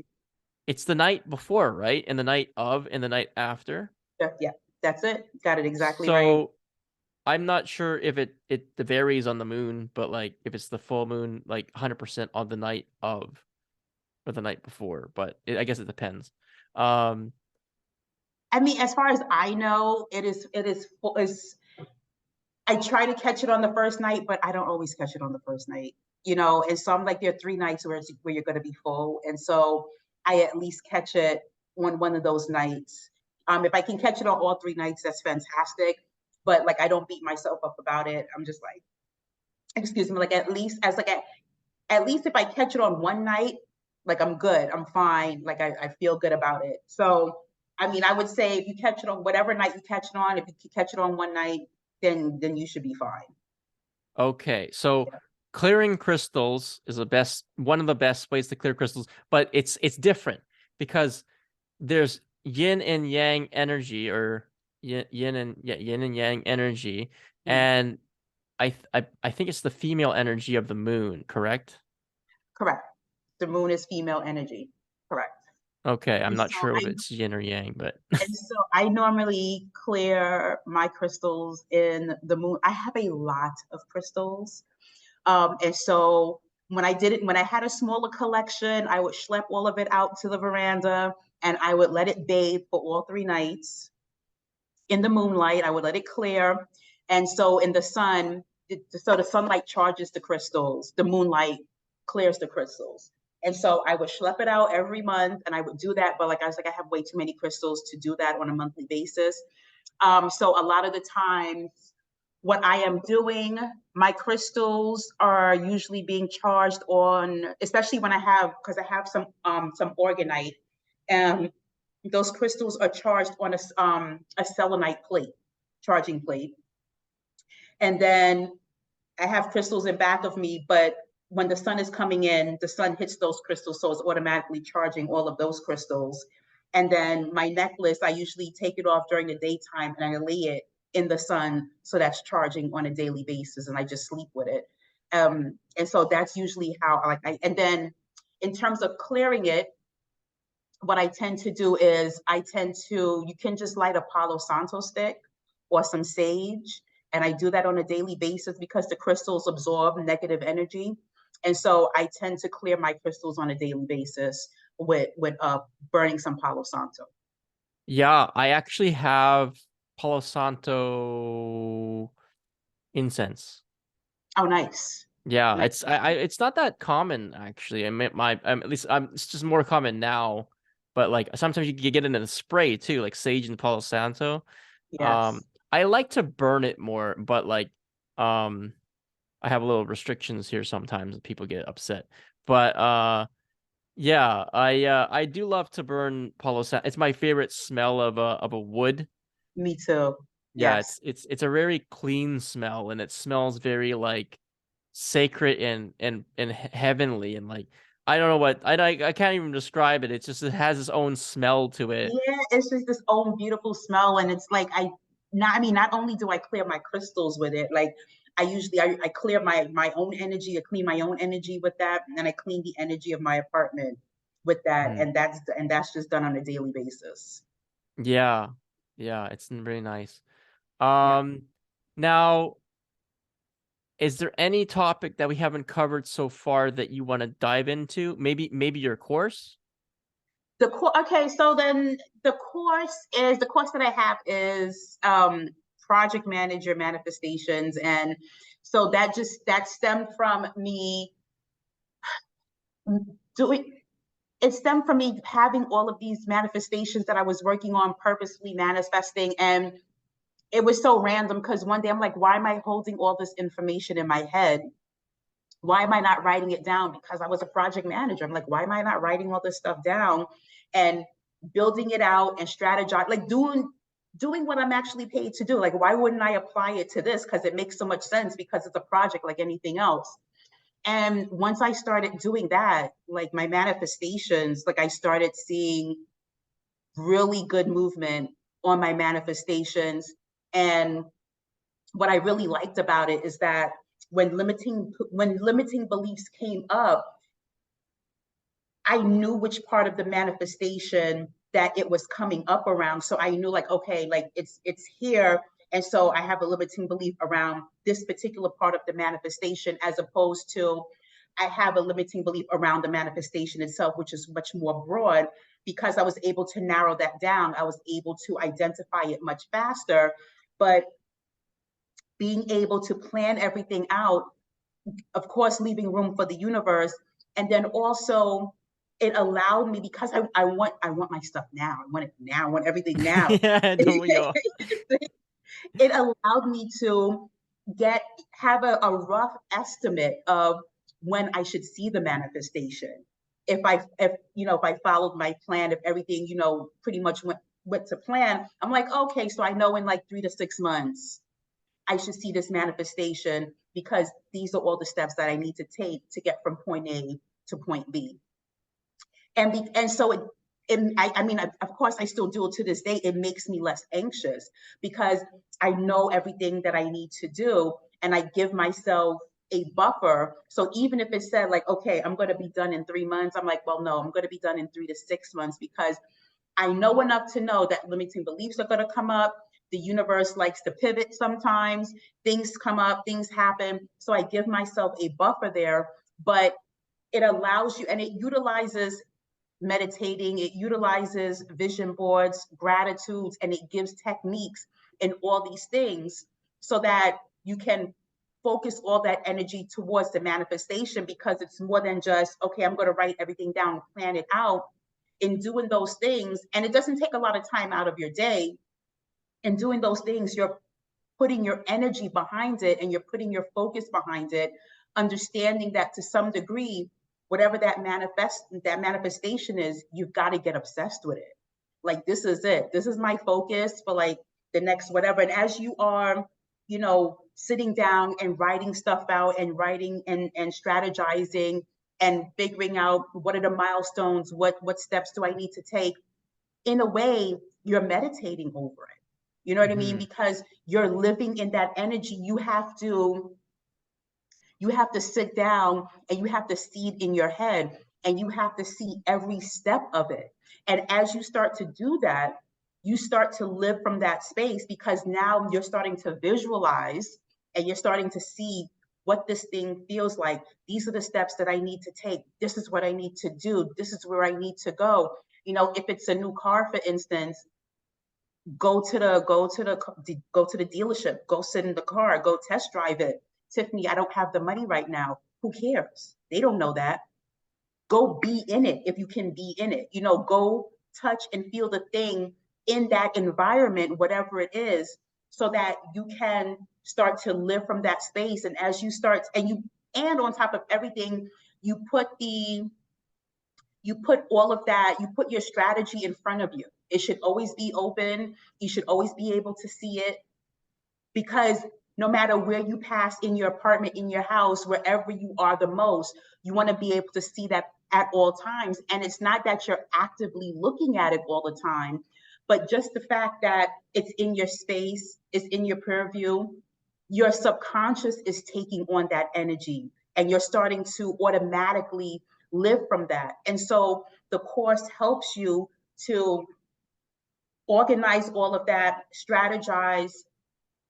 it's the night before, right, and the night of, and the night after. yeah, that's it. Got it exactly right. So I'm not sure if it varies on the moon, but like if it's the full moon, like 100% on the night of or the night before, but I guess it depends. Um, I mean, as far as I know, it is I try to catch it on the first night, but I don't always catch it on the first night, And so I'm like, there are 3 nights where you're going to be full, and so I at least catch it on one of those nights. If I can catch it on all 3 nights, that's fantastic. But like, I don't beat myself up about it. I'm just like, excuse me, like at least if I catch it on one night, like I'm good, I'm fine, like I feel good about it. So, I mean, I would say if you catch it on whatever night you catch it on, if you catch it on one night, then you should be fine. okay, so clearing crystals is one of the best ways to clear crystals, but it's different because there's yin and yang energy, or yin and yang energy, Mhm. and I think it's the female energy of the moon, correct? Correct. The moon is female energy. Correct. Okay, I'm And not so sure I if it's yin or yang, but I normally clear my crystals in the moon. I have a lot of crystals. And so when I had a smaller collection, I would schlep all of it out to the veranda and I would let it bathe for all 3 nights in the moonlight. I would let it clear. And so in the sun, so the sunlight charges the crystals, the moonlight clears the crystals. And so I would schlep it out every month and I would do that. But like I was like, I have way too many crystals to do that on a monthly basis. So a lot of the times, what I am doing, my crystals are usually being charged on, especially when I have, because I have some organite, and those crystals are charged on a selenite plate, charging plate. And then I have crystals in back of me, but when the sun is coming in, the sun hits those crystals, so it's automatically charging all of those crystals. And then my necklace, I usually take it off during the daytime and I lay it in the sun, so that's charging on a daily basis, and I just sleep with it. And so that's usually how and then in terms of clearing it, what I tend to do is you can just light a Palo Santo stick or some sage. And I do that on a daily basis because the crystals absorb negative energy. And so I tend to clear my crystals on a daily basis with burning some Palo Santo. Yeah, I actually have Palo Santo incense. Oh, nice. Yeah, Nice. it's not that common actually. I mean, at least it's just more common now. But like sometimes you can get it in a spray too, like sage and Palo Santo. Yes. I like to burn it more, but like um I have little restrictions here sometimes and people get upset. But yeah, I do love to burn Palo Santo. It's my favorite smell of a wood. Me too. Yeah, Yes. it's a very clean smell and it smells very like sacred and heavenly and like I don't know what I can't even describe it. It's just it has its own smell to it. Yeah, it's just this own beautiful smell. And it's like not only do I clear my crystals with it, like I clear my own energy, I clean my own energy with that, and then I clean the energy of my apartment with that. Mm. And that's just done on a daily basis. Yeah. Yeah, it's very nice. Yeah. Um Now, is there any topic that we haven't covered so far that you want to dive into? Maybe your course? Okay, so then the course that I have is project manager manifestations. And so that stemmed from me doing it stemmed from me having all of these manifestations that I was working on, purposely manifesting. And it was so random because one day I'm like, why am I holding all this information in my head? Why am I not writing it down? Because I was a project manager. I'm like, why am I not writing all this stuff down and building it out and strategize, like doing what I'm actually paid to do? Like, why wouldn't I apply it to this? Because it makes so much sense, because it's a project like anything else. And once I started doing that, like my manifestations, like I started seeing really good movement on my manifestations. And what I really liked about it is that when limiting beliefs came up, I knew which part of the manifestation that it was coming up around. So I knew, like, okay, like it's here. And so I have a limiting belief around this particular part of the manifestation, as opposed to I have a limiting belief around the manifestation itself, which is much more broad. Because I was able to narrow that down, I was able to identify it much faster. But being able to plan everything out, of course, leaving room for the universe. And then also it allowed me, because I want my stuff now. I want it now. I want everything now. Yeah, don't we all? It allowed me to have a rough estimate of when I should see the manifestation. If I followed my plan, if everything, pretty much went to plan, I'm like, okay, so I know in like 3 to 6 months I should see this manifestation, because these are all the steps that I need to take to get from point A to point B. And so I mean, of course, I still do it to this day. It makes me less anxious because I know everything that I need to do, and I give myself a buffer. So even if it said like, okay, I'm going to be done in 3 months, I'm like, well, no, I'm going to be done in 3 to 6 months, because I know enough to know that limiting beliefs are going to come up. The universe likes to pivot sometimes. Things come up, things happen. So I give myself a buffer there, but it allows you, and it utilizes meditating, it utilizes vision boards, gratitudes, and it gives techniques and all these things, so that you can focus all that energy towards the manifestation, because it's more than just, okay, I'm going to write everything down and plan it out. In doing those things, and it doesn't take a lot of time out of your day, In doing those things, you're putting your energy behind it and you're putting your focus behind it, understanding that to some degree, whatever that manifestation is, you've got to get obsessed with it. Like, this is it. This is my focus for like the next whatever. And as you are, you know, sitting down and writing stuff out and writing and strategizing and figuring out what are the milestones, what steps do I need to take, in a way, you're meditating over it. You know what I mean? Mm-hmm. Because you're living in that energy. You have to sit down and you have to see it in your head and you have to see every step of it. And as you start to do that, you start to live from that space, because now you're starting to visualize and you're starting to see what this thing feels like. These are the steps that I need to take. This is what I need to do. This is where I need to go. You know, if it's a new car, for instance, go to the dealership, go sit in the car, go test drive it. Tiffany, I don't have the money right now. Who cares? They don't know that. Go be in it if you can be in it. You know, go touch and feel the thing in that environment, whatever it is, so that you can start to live from that space. And as you start, and on top of everything, you put the you put all of that, you put your strategy in front of you. It should always be open. You should always be able to see it, because no matter where you pass in your apartment, in your house, wherever you are the most, you want to be able to see that at all times. And it's not that you're actively looking at it all the time, but just the fact that it's in your space, it's in your purview, your subconscious is taking on that energy and you're starting to automatically live from that. And so the course helps you to organize all of that, strategize,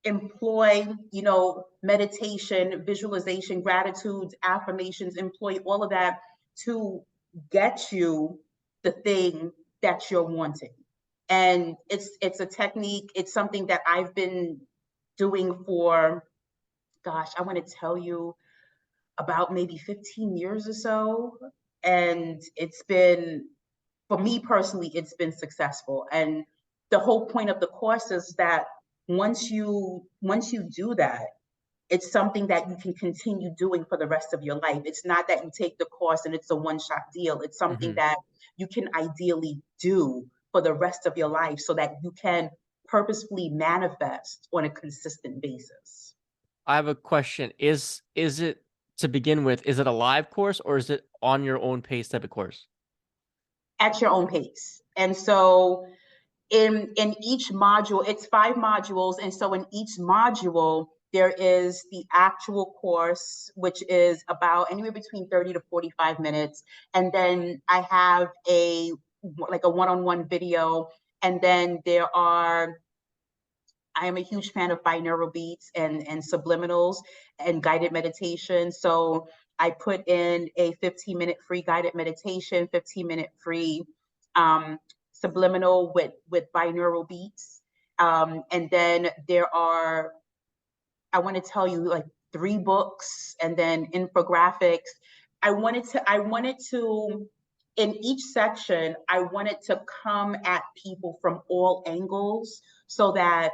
employ, you know, meditation, visualization, gratitudes, affirmations, employ all of that to get you the thing that you're wanting. And it's a technique, it's something that I've been doing for, gosh, I want to tell you, about maybe 15 years or so. And it's been, for me personally, it's been successful. And the whole point of the course is that once you do that, it's something that you can continue doing for the rest of your life. It's not that you take the course and it's a one-shot deal. It's something Mm-hmm. that you can ideally do for the rest of your life so that you can purposefully manifest on a consistent basis. I have a question. Is it, to begin with, is it a live course or is it on your own pace type of course? At your own pace. And so in each module, it's 5 modules. And so in each module, there is the actual course, which is about anywhere between 30 to 45 minutes. And then I have like a one-on-one video. And then I am a huge fan of binaural beats and subliminals and guided meditation. So I put in a 15-minute free guided meditation, 15-minute free um, subliminal with binaural beats. And then I want to tell you, like, 3 books and then infographics. I wanted to, in each section, I wanted to come at people from all angles so that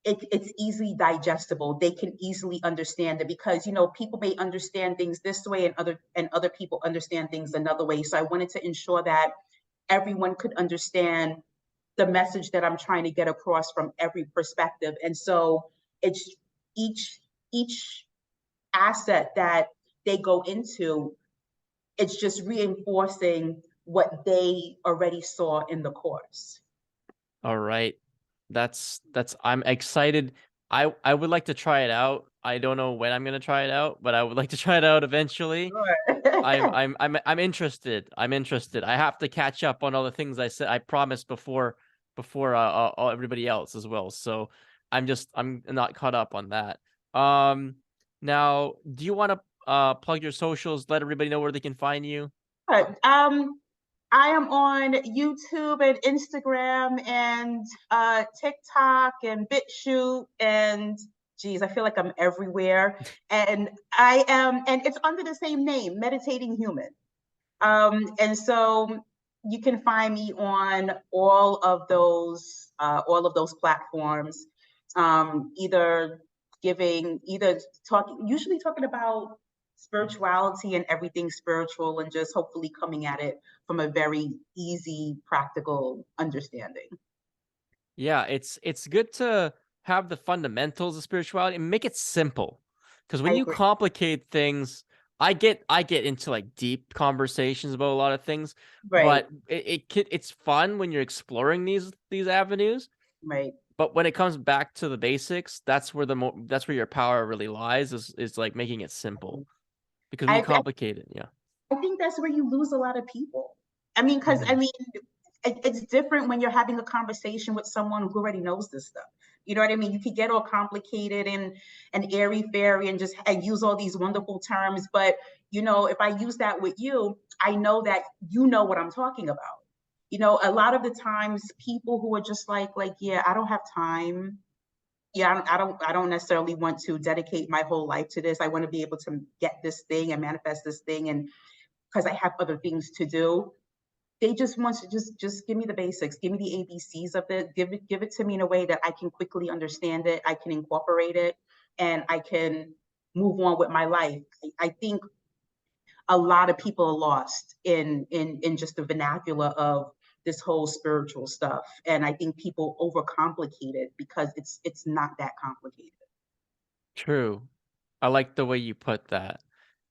it's easily digestible. They can easily understand it, because, you know, people may understand things this way and other people understand things another way. So I wanted to ensure that everyone could understand the message that I'm trying to get across from every perspective. And so it's each asset that they go into, it's just reinforcing what they already saw in the course. All right. That's I'm excited. I would like to try it out. I don't know when I'm gonna try it out, but I would like to try it out eventually. Sure. I'm interested. I'm interested. I have to catch up on all the things I said I promised before everybody else as well. So I'm not caught up on that. Now, do you want to plug your socials, let everybody know where they can find you? I am on YouTube and Instagram and TikTok and BitChute, and geez, I feel like I'm everywhere. And and it's under the same name, Meditating Human. And so you can find me on all of those all of those platforms, either usually talking about spirituality and everything spiritual, and just hopefully coming at it from a very easy, practical understanding. Yeah, it's good to have the fundamentals of spirituality and make it simple. Because I when you agree. complicate things, I get into like deep conversations about a lot of things, Right, but it's fun when you're exploring these avenues. right. But when it comes back to the basics, that's where your power really lies is like making it simple. Because when you I, complicate it, yeah. I think that's where you lose a lot of people. I mean, because I Mhm. mean, it's different when you're having a conversation with someone who already knows this stuff. You know what I mean? You could get all complicated and airy fairy and just and use all these wonderful terms, but if I use that with you, I know that you know what I'm talking about. A lot of the times, people who are just like, yeah, I don't have time. Yeah, I don't necessarily want to dedicate my whole life to this. I want to be able to get this thing and manifest this thing, and because I have other things to do. They just want to just give me the basics, give me the ABCs of it, give it to me in a way that I can quickly understand it, I can incorporate it, and I can move on with my life. I think a lot of people are lost in just the vernacular of this whole spiritual stuff, and I think people overcomplicate it because it's not that complicated. True. I like the way you put that.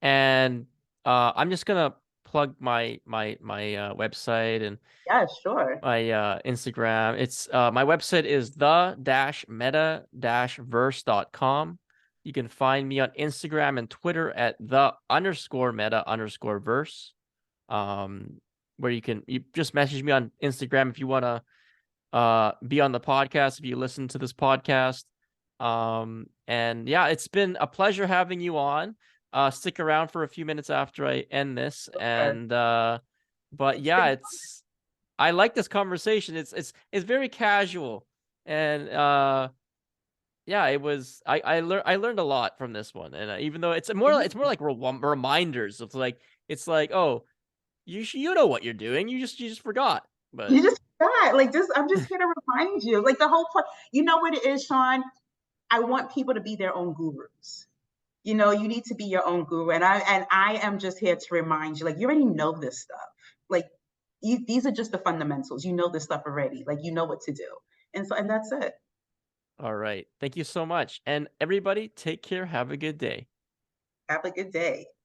And I'm just gonna plug my website and Yeah, sure. my Instagram. It's my website is the-meta-verse.com. You can find me on Instagram and Twitter at the_meta_verse. Um, where you just message me on Instagram if you wanna be on the podcast, if you listen to this podcast. And yeah, it's been a pleasure having you on. Stick around for a few minutes after I end this. Sure. And but It's yeah, been I like this conversation. It's very casual. And yeah, I learned a lot from this one. And even though it's more like reminders of like it's like, oh, you know what you're doing. You just forgot. But you just forgot. Like this, I'm just here to remind you. Like the whole point. You know what it is, Sean? I want people to be their own gurus. You need to be your own guru. And I am just here to remind you, like you already know this stuff. Like these are just the fundamentals. You know this stuff already. Like you know what to do. And that's it. all right. Thank you so much. And everybody, take care. Have a good day. Have a good day.